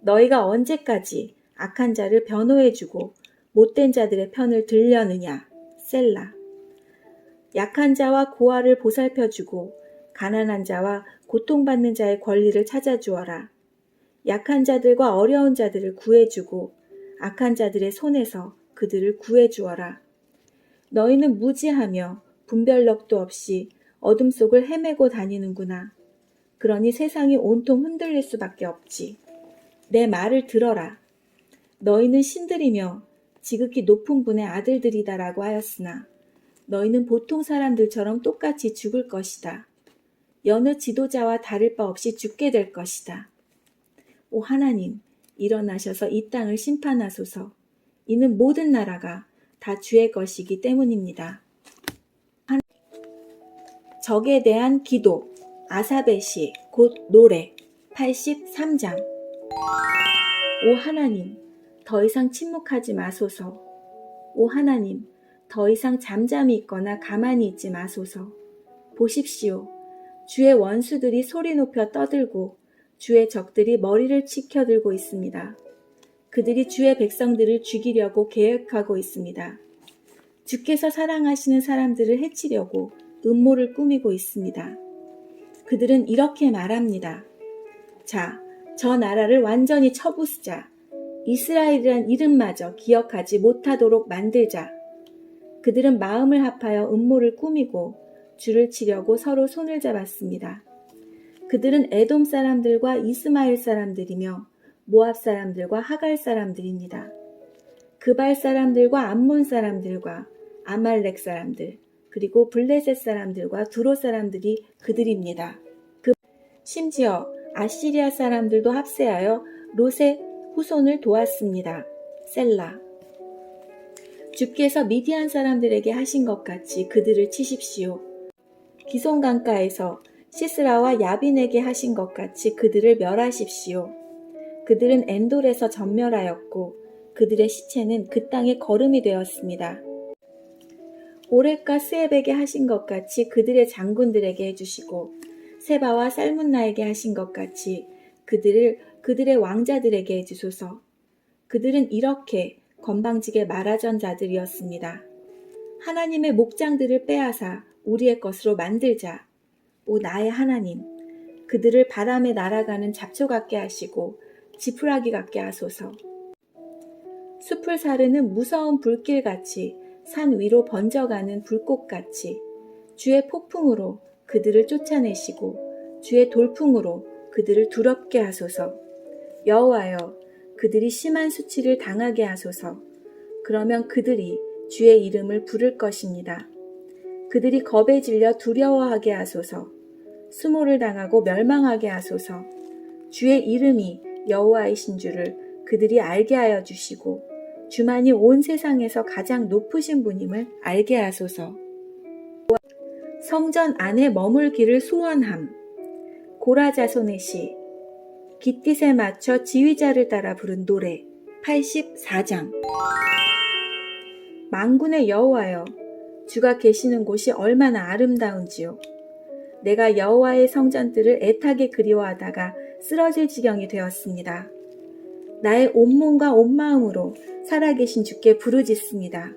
너희가 언제까지 악한 자를 변호해주고 못된 자들의 편을 들려느냐. 셀라. 약한 자와 고아를 보살펴주고 가난한 자와 고통받는 자의 권리를 찾아주어라. 약한 자들과 어려운 자들을 구해주고 악한 자들의 손에서 그들을 구해주어라. 너희는 무지하며 분별력도 없이 어둠 속을 헤매고 다니는구나. 그러니 세상이 온통 흔들릴 수밖에 없지. 내 말을 들어라. 너희는 신들이며 지극히 높은 분의 아들들이다라고 하였으나 너희는 보통 사람들처럼 똑같이 죽을 것이다. 여느 지도자와 다를 바 없이 죽게 될 것이다. 오 하나님, 일어나셔서 이 땅을 심판하소서. 이는 모든 나라가 다 주의 것이기 때문입니다. 적에 대한 기도, 아삽의 시, 곧 노래, 83장. 오 하나님, 더 이상 침묵하지 마소서. 오 하나님, 더 이상 잠잠히 있거나 가만히 있지 마소서. 보십시오. 주의 원수들이 소리 높여 떠들고 주의 적들이 머리를 치켜들고 있습니다. 그들이 주의 백성들을 죽이려고 계획하고 있습니다. 주께서 사랑하시는 사람들을 해치려고 음모를 꾸미고 있습니다. 그들은 이렇게 말합니다. 자, 저 나라를 완전히 쳐부수자. 이스라엘이란 이름마저 기억하지 못하도록 만들자. 그들은 마음을 합하여 음모를 꾸미고 줄을 치려고 서로 손을 잡았습니다. 그들은 에돔 사람들과 이스마엘 사람들이며 모압 사람들과 하갈 사람들입니다. 그발 사람들과 암몬 사람들과 아말렉 사람들, 그리고 블레셋 사람들과 두로 사람들이 그들입니다. 심지어 아시리아 사람들도 합세하여 롯의 후손을 도왔습니다. 셀라. 주께서 미디안 사람들에게 하신 것 같이 그들을 치십시오. 기손 강가에서 시스라와 야빈에게 하신 것 같이 그들을 멸하십시오. 그들은 엔돌에서 전멸하였고 그들의 시체는 그 땅의 거름이 되었습니다. 오렉과 스앱에게 하신 것 같이 그들의 장군들에게 해주시고 세바와 살문나에게 하신 것 같이 그들을 그들의 왕자들에게 해주소서. 그들은 이렇게 건방지게 말하던 자들이었습니다. 하나님의 목장들을 빼앗아 우리의 것으로 만들자. 오 나의 하나님, 그들을 바람에 날아가는 잡초 같게 하시고 지푸라기 같게 하소서. 숲을 사르는 무서운 불길같이 산 위로 번져가는 불꽃같이 주의 폭풍으로 그들을 쫓아내시고 주의 돌풍으로 그들을 두렵게 하소서. 여호와여, 그들이 심한 수치를 당하게 하소서. 그러면 그들이 주의 이름을 부를 것입니다. 그들이 겁에 질려 두려워하게 하소서. 수모를 당하고 멸망하게 하소서. 주의 이름이 여호와이신 줄을 그들이 알게 하여 주시고 주만이 온 세상에서 가장 높으신 분임을 알게 하소서. 성전 안에 머물기를 소원함. 고라 자손의 시. 깃딧에 맞춰 지휘자를 따라 부른 노래 84장. 만군의 여호와여, 주가 계시는 곳이 얼마나 아름다운지요. 내가 여호와의 성전들을 애타게 그리워하다가 쓰러질 지경이 되었습니다. 나의 온몸과 온마음으로 살아계신 주께 부르짖습니다.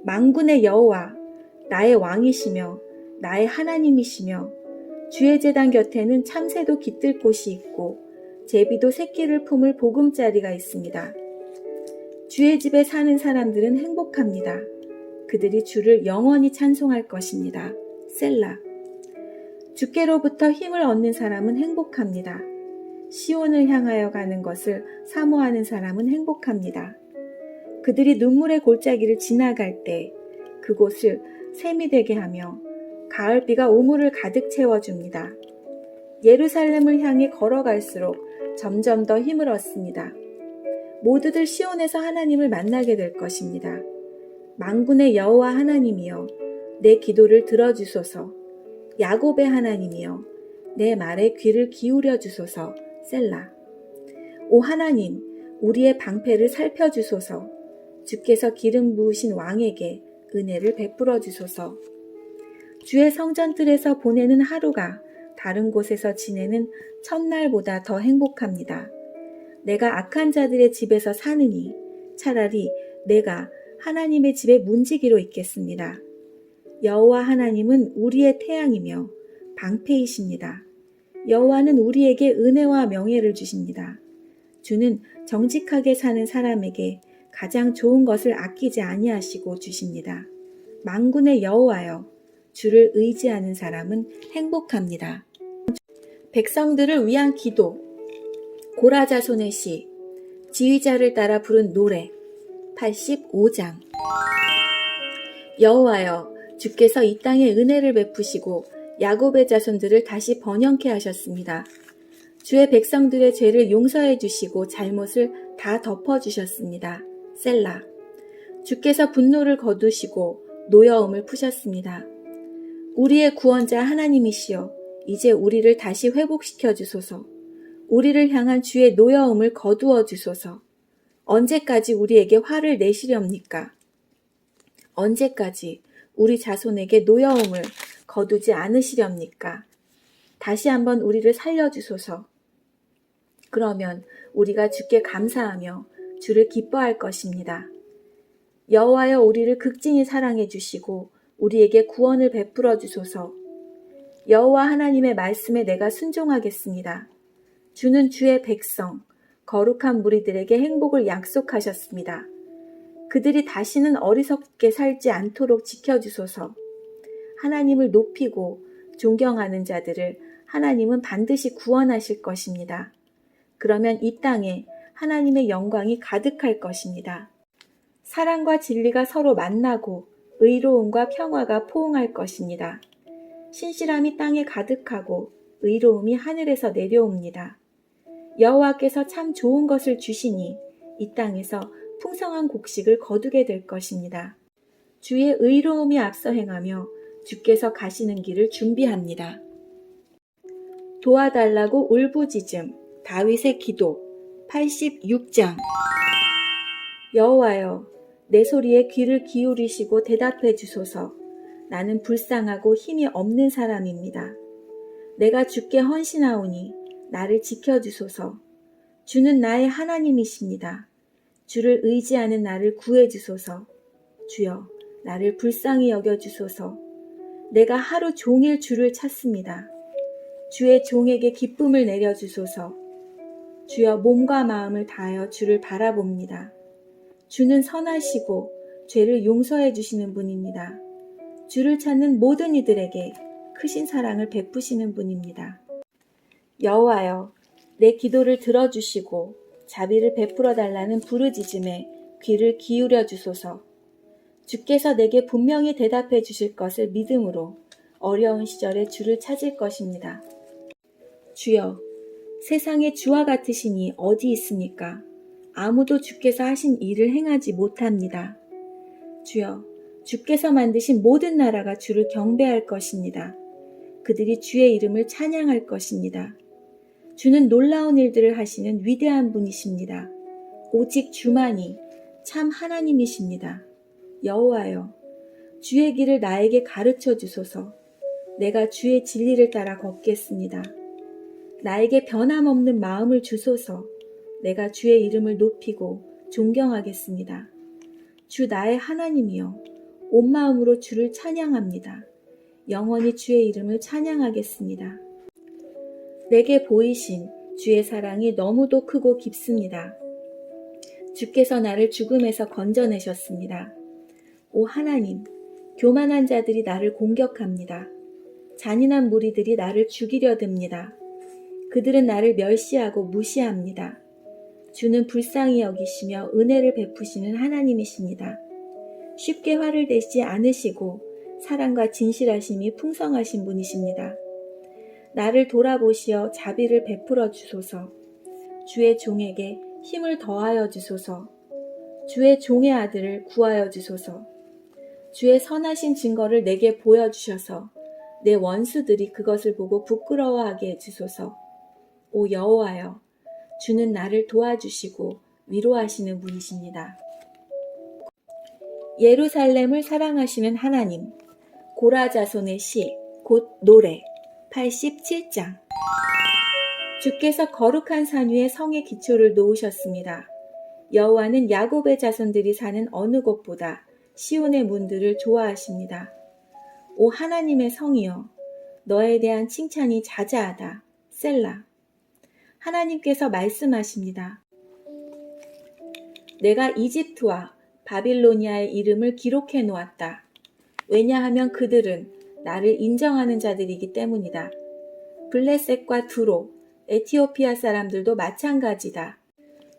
만군의 여호와, 나의 왕이시며 나의 하나님이시며 주의 제단 곁에는 참새도 깃들 곳이 있고 제비도 새끼를 품을 보금자리가 있습니다. 주의 집에 사는 사람들은 행복합니다. 그들이 주를 영원히 찬송할 것입니다. 셀라. 주께로부터 힘을 얻는 사람은 행복합니다. 시온을 향하여 가는 것을 사모하는 사람은 행복합니다. 그들이 눈물의 골짜기를 지나갈 때 그곳을 샘이 되게 하며 가을비가 우물을 가득 채워줍니다. 예루살렘을 향해 걸어갈수록 점점 더 힘을 얻습니다. 모두들 시온에서 하나님을 만나게 될 것입니다. 만군의 여호와 하나님이여, 내 기도를 들어주소서. 야곱의 하나님이여, 내 말에 귀를 기울여 주소서. 셀라. 오 하나님, 우리의 방패를 살펴주소서. 주께서 기름 부으신 왕에게 은혜를 베풀어 주소서. 주의 성전들에서 보내는 하루가 다른 곳에서 지내는 첫날보다 더 행복합니다. 내가 악한 자들의 집에서 사느니 차라리 내가 하나님의 집에 문지기로 있겠습니다. 여호와 하나님은 우리의 태양이며 방패이십니다. 여호와는 우리에게 은혜와 명예를 주십니다. 주는 정직하게 사는 사람에게 가장 좋은 것을 아끼지 아니하시고 주십니다. 만군의 여호와여, 주를 의지하는 사람은 행복합니다. 백성들을 위한 기도. 고라 자손의 시. 지휘자를 따라 부른 노래 85장. 여호와여, 주께서 이 땅에 은혜를 베푸시고 야곱의 자손들을 다시 번영케 하셨습니다. 주의 백성들의 죄를 용서해 주시고 잘못을 다 덮어 주셨습니다. 셀라. 주께서 분노를 거두시고 노여움을 푸셨습니다. 우리의 구원자 하나님이시여, 이제 우리를 다시 회복시켜 주소서. 우리를 향한 주의 노여움을 거두어 주소서. 언제까지 우리에게 화를 내시렵니까? 언제까지 우리 자손에게 노여움을 거두지 않으시렵니까? 다시 한번 우리를 살려주소서. 그러면 우리가 주께 감사하며 주를 기뻐할 것입니다. 여호와여, 우리를 극진히 사랑해 주시고 우리에게 구원을 베풀어 주소서. 여호와 하나님의 말씀에 내가 순종하겠습니다. 주는 주의 백성, 거룩한 무리들에게 행복을 약속하셨습니다. 그들이 다시는 어리석게 살지 않도록 지켜주소서. 하나님을 높이고 존경하는 자들을 하나님은 반드시 구원하실 것입니다. 그러면 이 땅에 하나님의 영광이 가득할 것입니다. 사랑과 진리가 서로 만나고 의로움과 평화가 포옹할 것입니다. 신실함이 땅에 가득하고 의로움이 하늘에서 내려옵니다. 여호와께서 참 좋은 것을 주시니 이 땅에서 풍성한 곡식을 거두게 될 것입니다. 주의 의로움이 앞서 행하며 주께서 가시는 길을 준비합니다. 도와달라고 울부짖음 다윗의 기도 86장. 여호와여, 내 소리에 귀를 기울이시고 대답해 주소서. 나는 불쌍하고 힘이 없는 사람입니다. 내가 주께 헌신하오니 나를 지켜주소서. 주는 나의 하나님이십니다. 주를 의지하는 나를 구해주소서. 주여, 나를 불쌍히 여겨주소서. 내가 하루 종일 주를 찾습니다. 주의 종에게 기쁨을 내려주소서. 주여, 몸과 마음을 다하여 주를 바라봅니다. 주는 선하시고 죄를 용서해 주시는 분입니다. 주를 찾는 모든 이들에게 크신 사랑을 베푸시는 분입니다. 여호와여, 내 기도를 들어주시고 자비를 베풀어 달라는 부르짖음에 귀를 기울여 주소서. 주께서 내게 분명히 대답해 주실 것을 믿음으로 어려운 시절에 주를 찾을 것입니다. 주여, 세상에 주와 같으시니 어디 있습니까? 아무도 주께서 하신 일을 행하지 못합니다. 주여, 주께서 만드신 모든 나라가 주를 경배할 것입니다. 그들이 주의 이름을 찬양할 것입니다. 주는 놀라운 일들을 하시는 위대한 분이십니다. 오직 주만이 참 하나님이십니다. 여호와여, 주의 길을 나에게 가르쳐 주소서. 내가 주의 진리를 따라 걷겠습니다. 나에게 변함없는 마음을 주소서. 내가 주의 이름을 높이고 존경하겠습니다. 주 나의 하나님이여, 온 마음으로 주를 찬양합니다. 영원히 주의 이름을 찬양하겠습니다. 내게 보이신 주의 사랑이 너무도 크고 깊습니다. 주께서 나를 죽음에서 건져내셨습니다. 오 하나님, 교만한 자들이 나를 공격합니다. 잔인한 무리들이 나를 죽이려 듭니다. 그들은 나를 멸시하고 무시합니다. 주는 불쌍히 여기시며 은혜를 베푸시는 하나님이십니다. 쉽게 화를 내지 않으시고 사랑과 진실하심이 풍성하신 분이십니다. 나를 돌아보시어 자비를 베풀어 주소서. 주의 종에게 힘을 더하여 주소서. 주의 종의 아들을 구하여 주소서. 주의 선하신 증거를 내게 보여주셔서 내 원수들이 그것을 보고 부끄러워하게 해주소서. 오 여호와여, 주는 나를 도와주시고 위로하시는 분이십니다. 예루살렘을 사랑하시는 하나님, 고라 자손의 시, 곧 노래 87장. 주께서 거룩한 산 위에 성의 기초를 놓으셨습니다. 여호와는 야곱의 자손들이 사는 어느 곳보다 시온의 문들을 좋아하십니다. 오 하나님의 성이여, 너에 대한 칭찬이 자자하다. 셀라. 하나님께서 말씀하십니다. 내가 이집트와 바빌로니아의 이름을 기록해 놓았다. 왜냐하면 그들은 나를 인정하는 자들이기 때문이다. 블레셋과 두로, 에티오피아 사람들도 마찬가지다.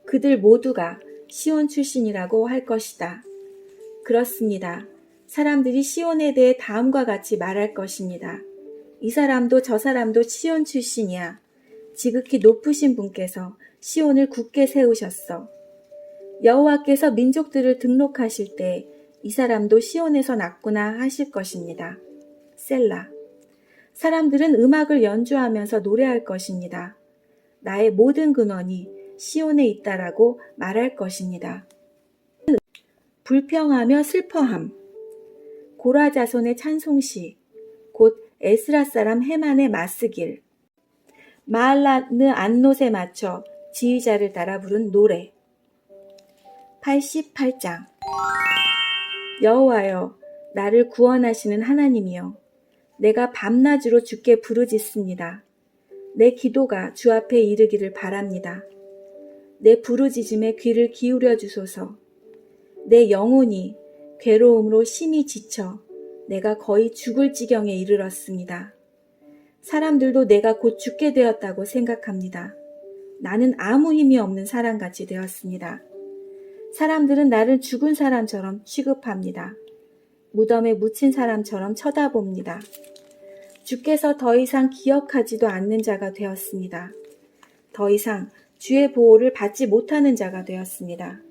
그들 모두가 시온 출신이라고 할 것이다. 그렇습니다. 사람들이 시온에 대해 다음과 같이 말할 것입니다. 이 사람도 저 사람도 시온 출신이야. 지극히 높으신 분께서 시온을 굳게 세우셨어. 여호와께서 민족들을 등록하실 때 이 사람도 시온에서 났구나 하실 것입니다. 셀라. 사람들은 음악을 연주하면서 노래할 것입니다. 나의 모든 근원이 시온에 있다라고 말할 것입니다. 불평하며 슬퍼함. 고라 자손의 찬송시, 곧 에스라 사람 헤만의 마스길. 마알라느 안롯에 맞춰 지휘자를 따라 부른 노래 88장. 여호와여, 나를 구원하시는 하나님이여, 내가 밤낮으로 주께 부르짖습니다. 내 기도가 주 앞에 이르기를 바랍니다. 내 부르짖음에 귀를 기울여 주소서. 내 영혼이 괴로움으로 심히 지쳐 내가 거의 죽을 지경에 이르렀습니다. 사람들도 내가 곧 죽게 되었다고 생각합니다. 나는 아무 힘이 없는 사람같이 되었습니다. 사람들은 나를 죽은 사람처럼 취급합니다. 무덤에 묻힌 사람처럼 쳐다봅니다. 주께서 더 이상 기억하지도 않는 자가 되었습니다. 더 이상 주의 보호를 받지 못하는 자가 되었습니다.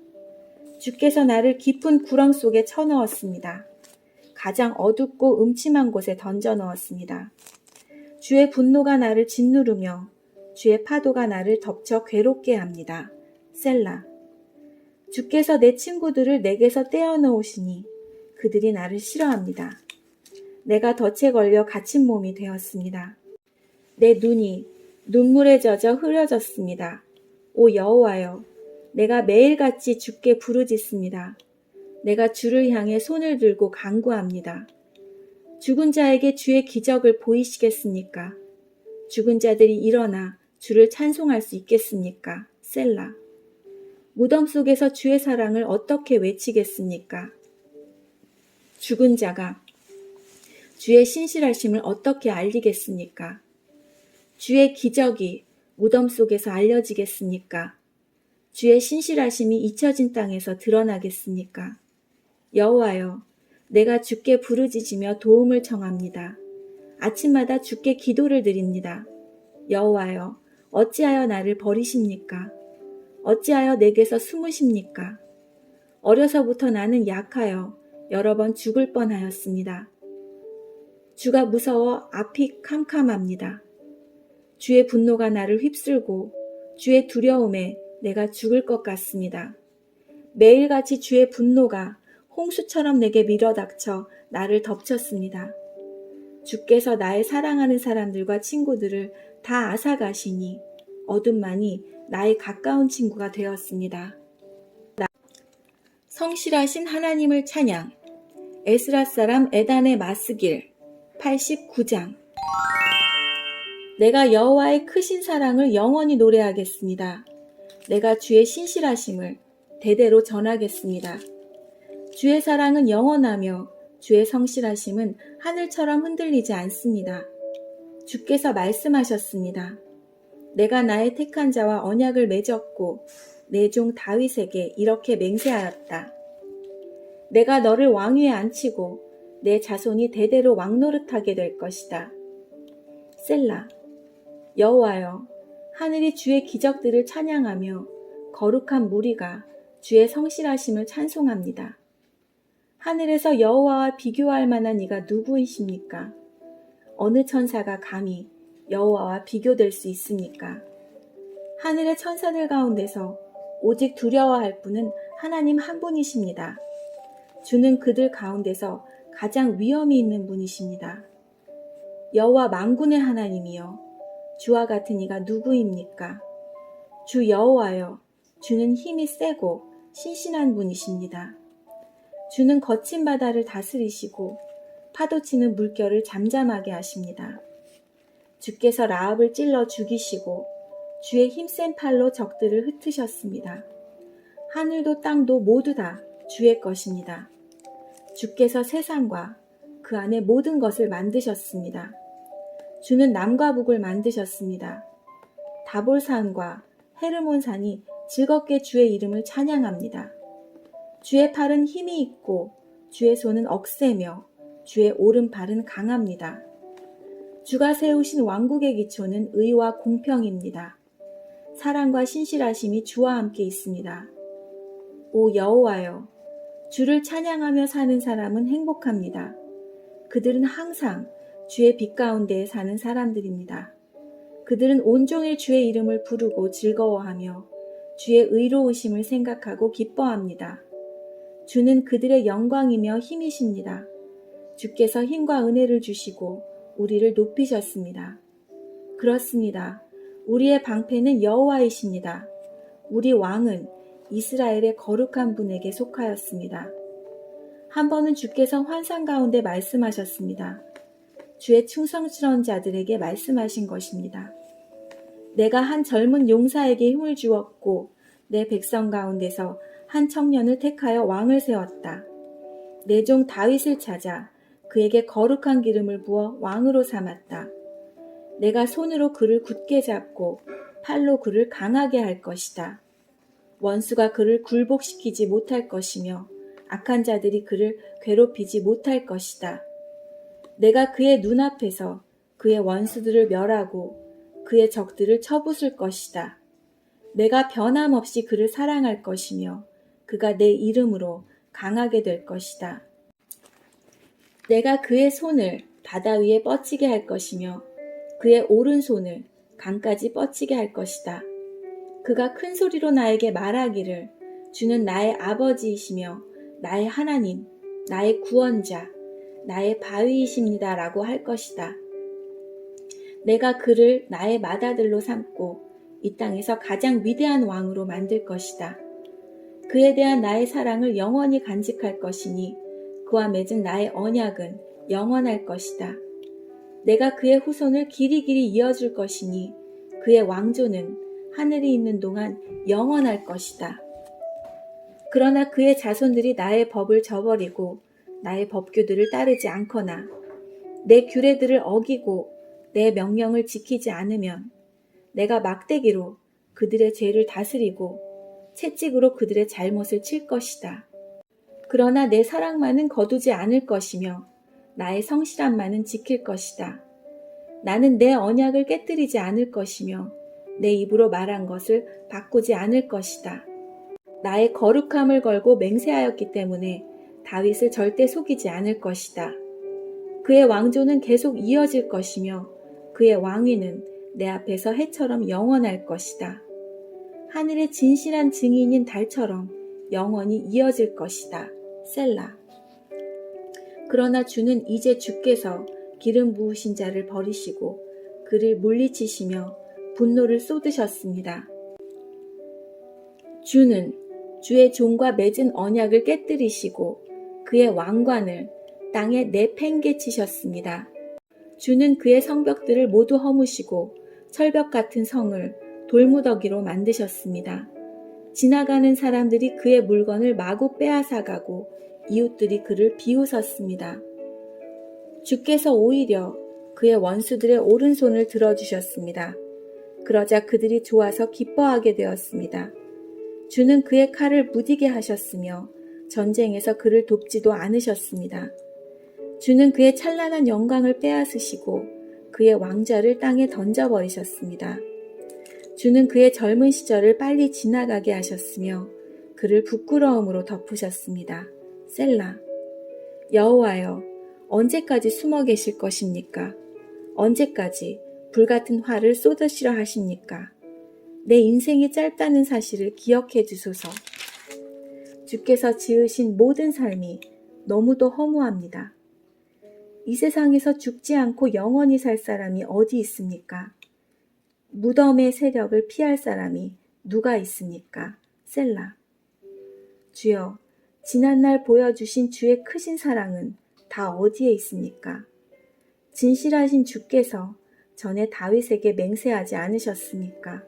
주께서 나를 깊은 구렁 속에 쳐넣었습니다. 가장 어둡고 음침한 곳에 던져 넣었습니다. 주의 분노가 나를 짓누르며 주의 파도가 나를 덮쳐 괴롭게 합니다. 셀라. 주께서 내 친구들을 내게서 떼어놓으시니 그들이 나를 싫어합니다. 내가 덫에 걸려 갇힌 몸이 되었습니다. 내 눈이 눈물에 젖어 흐려졌습니다. 오 여호와여, 내가 매일같이 주께 부르짖습니다. 내가 주를 향해 손을 들고 간구합니다. 죽은 자에게 주의 기적을 보이시겠습니까? 죽은 자들이 일어나 주를 찬송할 수 있겠습니까? 셀라. 무덤 속에서 주의 사랑을 어떻게 외치겠습니까? 죽은 자가 주의 신실하심을 어떻게 알리겠습니까? 주의 기적이 무덤 속에서 알려지겠습니까? 주의 신실하심이 잊혀진 땅에서 드러나겠습니까? 여호와여, 내가 주께 부르짖으며 도움을 청합니다. 아침마다 주께 기도를 드립니다. 여호와여, 어찌하여 나를 버리십니까? 어찌하여 내게서 숨으십니까? 어려서부터 나는 약하여 여러 번 죽을 뻔하였습니다. 주가 무서워 앞이 캄캄합니다. 주의 분노가 나를 휩쓸고 주의 두려움에 내가 죽을 것 같습니다. 매일같이 주의 분노가 홍수처럼 내게 밀어닥쳐 나를 덮쳤습니다. 주께서 나의 사랑하는 사람들과 친구들을 다 앗아가시니 어둠만이 나의 가까운 친구가 되었습니다. 성실하신 하나님을 찬양. 에스라 사람 에단의 마스길 89장. 내가 여호와의 크신 사랑을 영원히 노래하겠습니다. 내가 주의 신실하심을 대대로 전하겠습니다. 주의 사랑은 영원하며 주의 성실하심은 하늘처럼 흔들리지 않습니다. 주께서 말씀하셨습니다. 내가 나의 택한 자와 언약을 맺었고 내 종 다윗에게 이렇게 맹세하였다. 내가 너를 왕위에 앉히고 내 자손이 대대로 왕노릇하게 될 것이다. 셀라. 여호와여, 하늘이 주의 기적들을 찬양하며 거룩한 무리가 주의 성실하심을 찬송합니다. 하늘에서 여호와와 비교할 만한 이가 누구이십니까? 어느 천사가 감히 여호와와 비교될 수 있습니까? 하늘의 천사들 가운데서 오직 두려워할 분은 하나님 한 분이십니다. 주는 그들 가운데서 가장 위엄이 있는 분이십니다. 여호와 만군의 하나님이여, 주와 같은 이가 누구입니까? 주 여호와여, 주는 힘이 세고 신실한 분이십니다. 주는 거친 바다를 다스리시고 파도치는 물결을 잠잠하게 하십니다. 주께서 라합을 찔러 죽이시고 주의 힘센 팔로 적들을 흩으셨습니다. 하늘도 땅도 모두 다 주의 것입니다. 주께서 세상과 그 안에 모든 것을 만드셨습니다. 주는 남과 북을 만드셨습니다. 다볼산과 헤르몬산이 즐겁게 주의 이름을 찬양합니다. 주의 팔은 힘이 있고 주의 손은 억세며 주의 오른팔은 강합니다. 주가 세우신 왕국의 기초는 의와 공평입니다. 사랑과 신실하심이 주와 함께 있습니다. 오 여호와여, 주를 찬양하며 사는 사람은 행복합니다. 그들은 항상 주의 빛 가운데에 사는 사람들입니다. 그들은 온종일 주의 이름을 부르고 즐거워하며 주의 의로우심을 생각하고 기뻐합니다. 주는 그들의 영광이며 힘이십니다. 주께서 힘과 은혜를 주시고 우리를 높이셨습니다. 그렇습니다. 우리의 방패는 여호와이십니다. 우리 왕은 이스라엘의 거룩한 분에게 속하였습니다. 한 번은 주께서 환상 가운데 말씀하셨습니다. 주의 충성스러운 자들에게 말씀하신 것입니다. 내가 한 젊은 용사에게 힘을 주었고 내 백성 가운데서 한 청년을 택하여 왕을 세웠다. 내 종 다윗을 찾아 그에게 거룩한 기름을 부어 왕으로 삼았다. 내가 손으로 그를 굳게 잡고 팔로 그를 강하게 할 것이다. 원수가 그를 굴복시키지 못할 것이며 악한 자들이 그를 괴롭히지 못할 것이다. 내가 그의 눈앞에서 그의 원수들을 멸하고 그의 적들을 쳐부술 것이다. 내가 변함없이 그를 사랑할 것이며 그가 내 이름으로 강하게 될 것이다. 내가 그의 손을 바다 위에 뻗치게 할 것이며 그의 오른손을 강까지 뻗치게 할 것이다. 그가 큰 소리로 나에게 말하기를 주는 나의 아버지이시며 나의 하나님, 나의 구원자, 나의 바위이십니다 라고 할 것이다. 내가 그를 나의 맏아들로 삼고 이 땅에서 가장 위대한 왕으로 만들 것이다. 그에 대한 나의 사랑을 영원히 간직할 것이니 그와 맺은 나의 언약은 영원할 것이다. 내가 그의 후손을 길이길이 이어줄 것이니 그의 왕조는 하늘이 있는 동안 영원할 것이다. 그러나 그의 자손들이 나의 법을 저버리고 나의 법규들을 따르지 않거나 내 규례들을 어기고 내 명령을 지키지 않으면 내가 막대기로 그들의 죄를 다스리고 채찍으로 그들의 잘못을 칠 것이다. 그러나 내 사랑만은 거두지 않을 것이며 나의 성실함만은 지킬 것이다. 나는 내 언약을 깨뜨리지 않을 것이며 내 입으로 말한 것을 바꾸지 않을 것이다. 나의 거룩함을 걸고 맹세하였기 때문에 다윗을 절대 속이지 않을 것이다. 그의 왕조는 계속 이어질 것이며 그의 왕위는 내 앞에서 해처럼 영원할 것이다. 하늘의 진실한 증인인 달처럼 영원히 이어질 것이다. 셀라. 그러나 주는 이제 주께서 기름 부으신 자를 버리시고 그를 물리치시며 분노를 쏟으셨습니다. 주는 주의 종과 맺은 언약을 깨뜨리시고 그의 왕관을 땅에 내팽개치셨습니다. 주는 그의 성벽들을 모두 허무시고 철벽 같은 성을 돌무더기로 만드셨습니다. 지나가는 사람들이 그의 물건을 마구 빼앗아가고 이웃들이 그를 비웃었습니다. 주께서 오히려 그의 원수들의 오른손을 들어주셨습니다. 그러자 그들이 좋아서 기뻐하게 되었습니다. 주는 그의 칼을 무디게 하셨으며 전쟁에서 그를 돕지도 않으셨습니다. 주는 그의 찬란한 영광을 빼앗으시고 그의 왕좌를 땅에 던져버리셨습니다. 주는 그의 젊은 시절을 빨리 지나가게 하셨으며 그를 부끄러움으로 덮으셨습니다. 셀라. 여호와여, 언제까지 숨어 계실 것입니까? 언제까지 불같은 화를 쏟으시려 하십니까? 내 인생이 짧다는 사실을 기억해 주소서. 주께서 지으신 모든 삶이 너무도 허무합니다. 이 세상에서 죽지 않고 영원히 살 사람이 어디 있습니까? 무덤의 세력을 피할 사람이 누가 있습니까? 셀라. 주여, 지난날 보여주신 주의 크신 사랑은 다 어디에 있습니까? 진실하신 주께서 전에 다윗에게 맹세하지 않으셨습니까?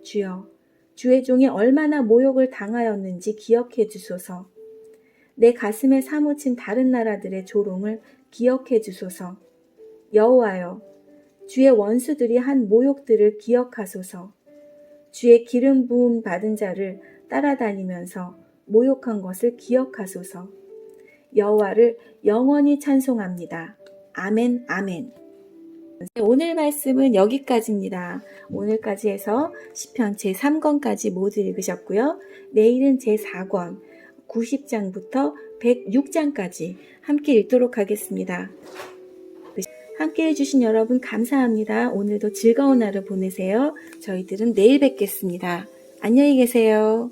주여, 주의 종이 얼마나 모욕을 당하였는지 기억해 주소서. 내 가슴에 사무친 다른 나라들의 조롱을 기억해 주소서. 여호와여, 주의 원수들이 한 모욕들을 기억하소서. 주의 기름 부음 받은 자를 따라다니면서 모욕한 것을 기억하소서. 여호와를 영원히 찬송합니다. 아멘, 아멘. 오늘 말씀은 여기까지입니다. 오늘까지 해서 시편 제3권까지 모두 읽으셨고요. 내일은 제4권 90장부터 106장까지 함께 읽도록 하겠습니다. 함께 해주신 여러분 감사합니다. 오늘도 즐거운 하루 보내세요. 저희들은 내일 뵙겠습니다. 안녕히 계세요.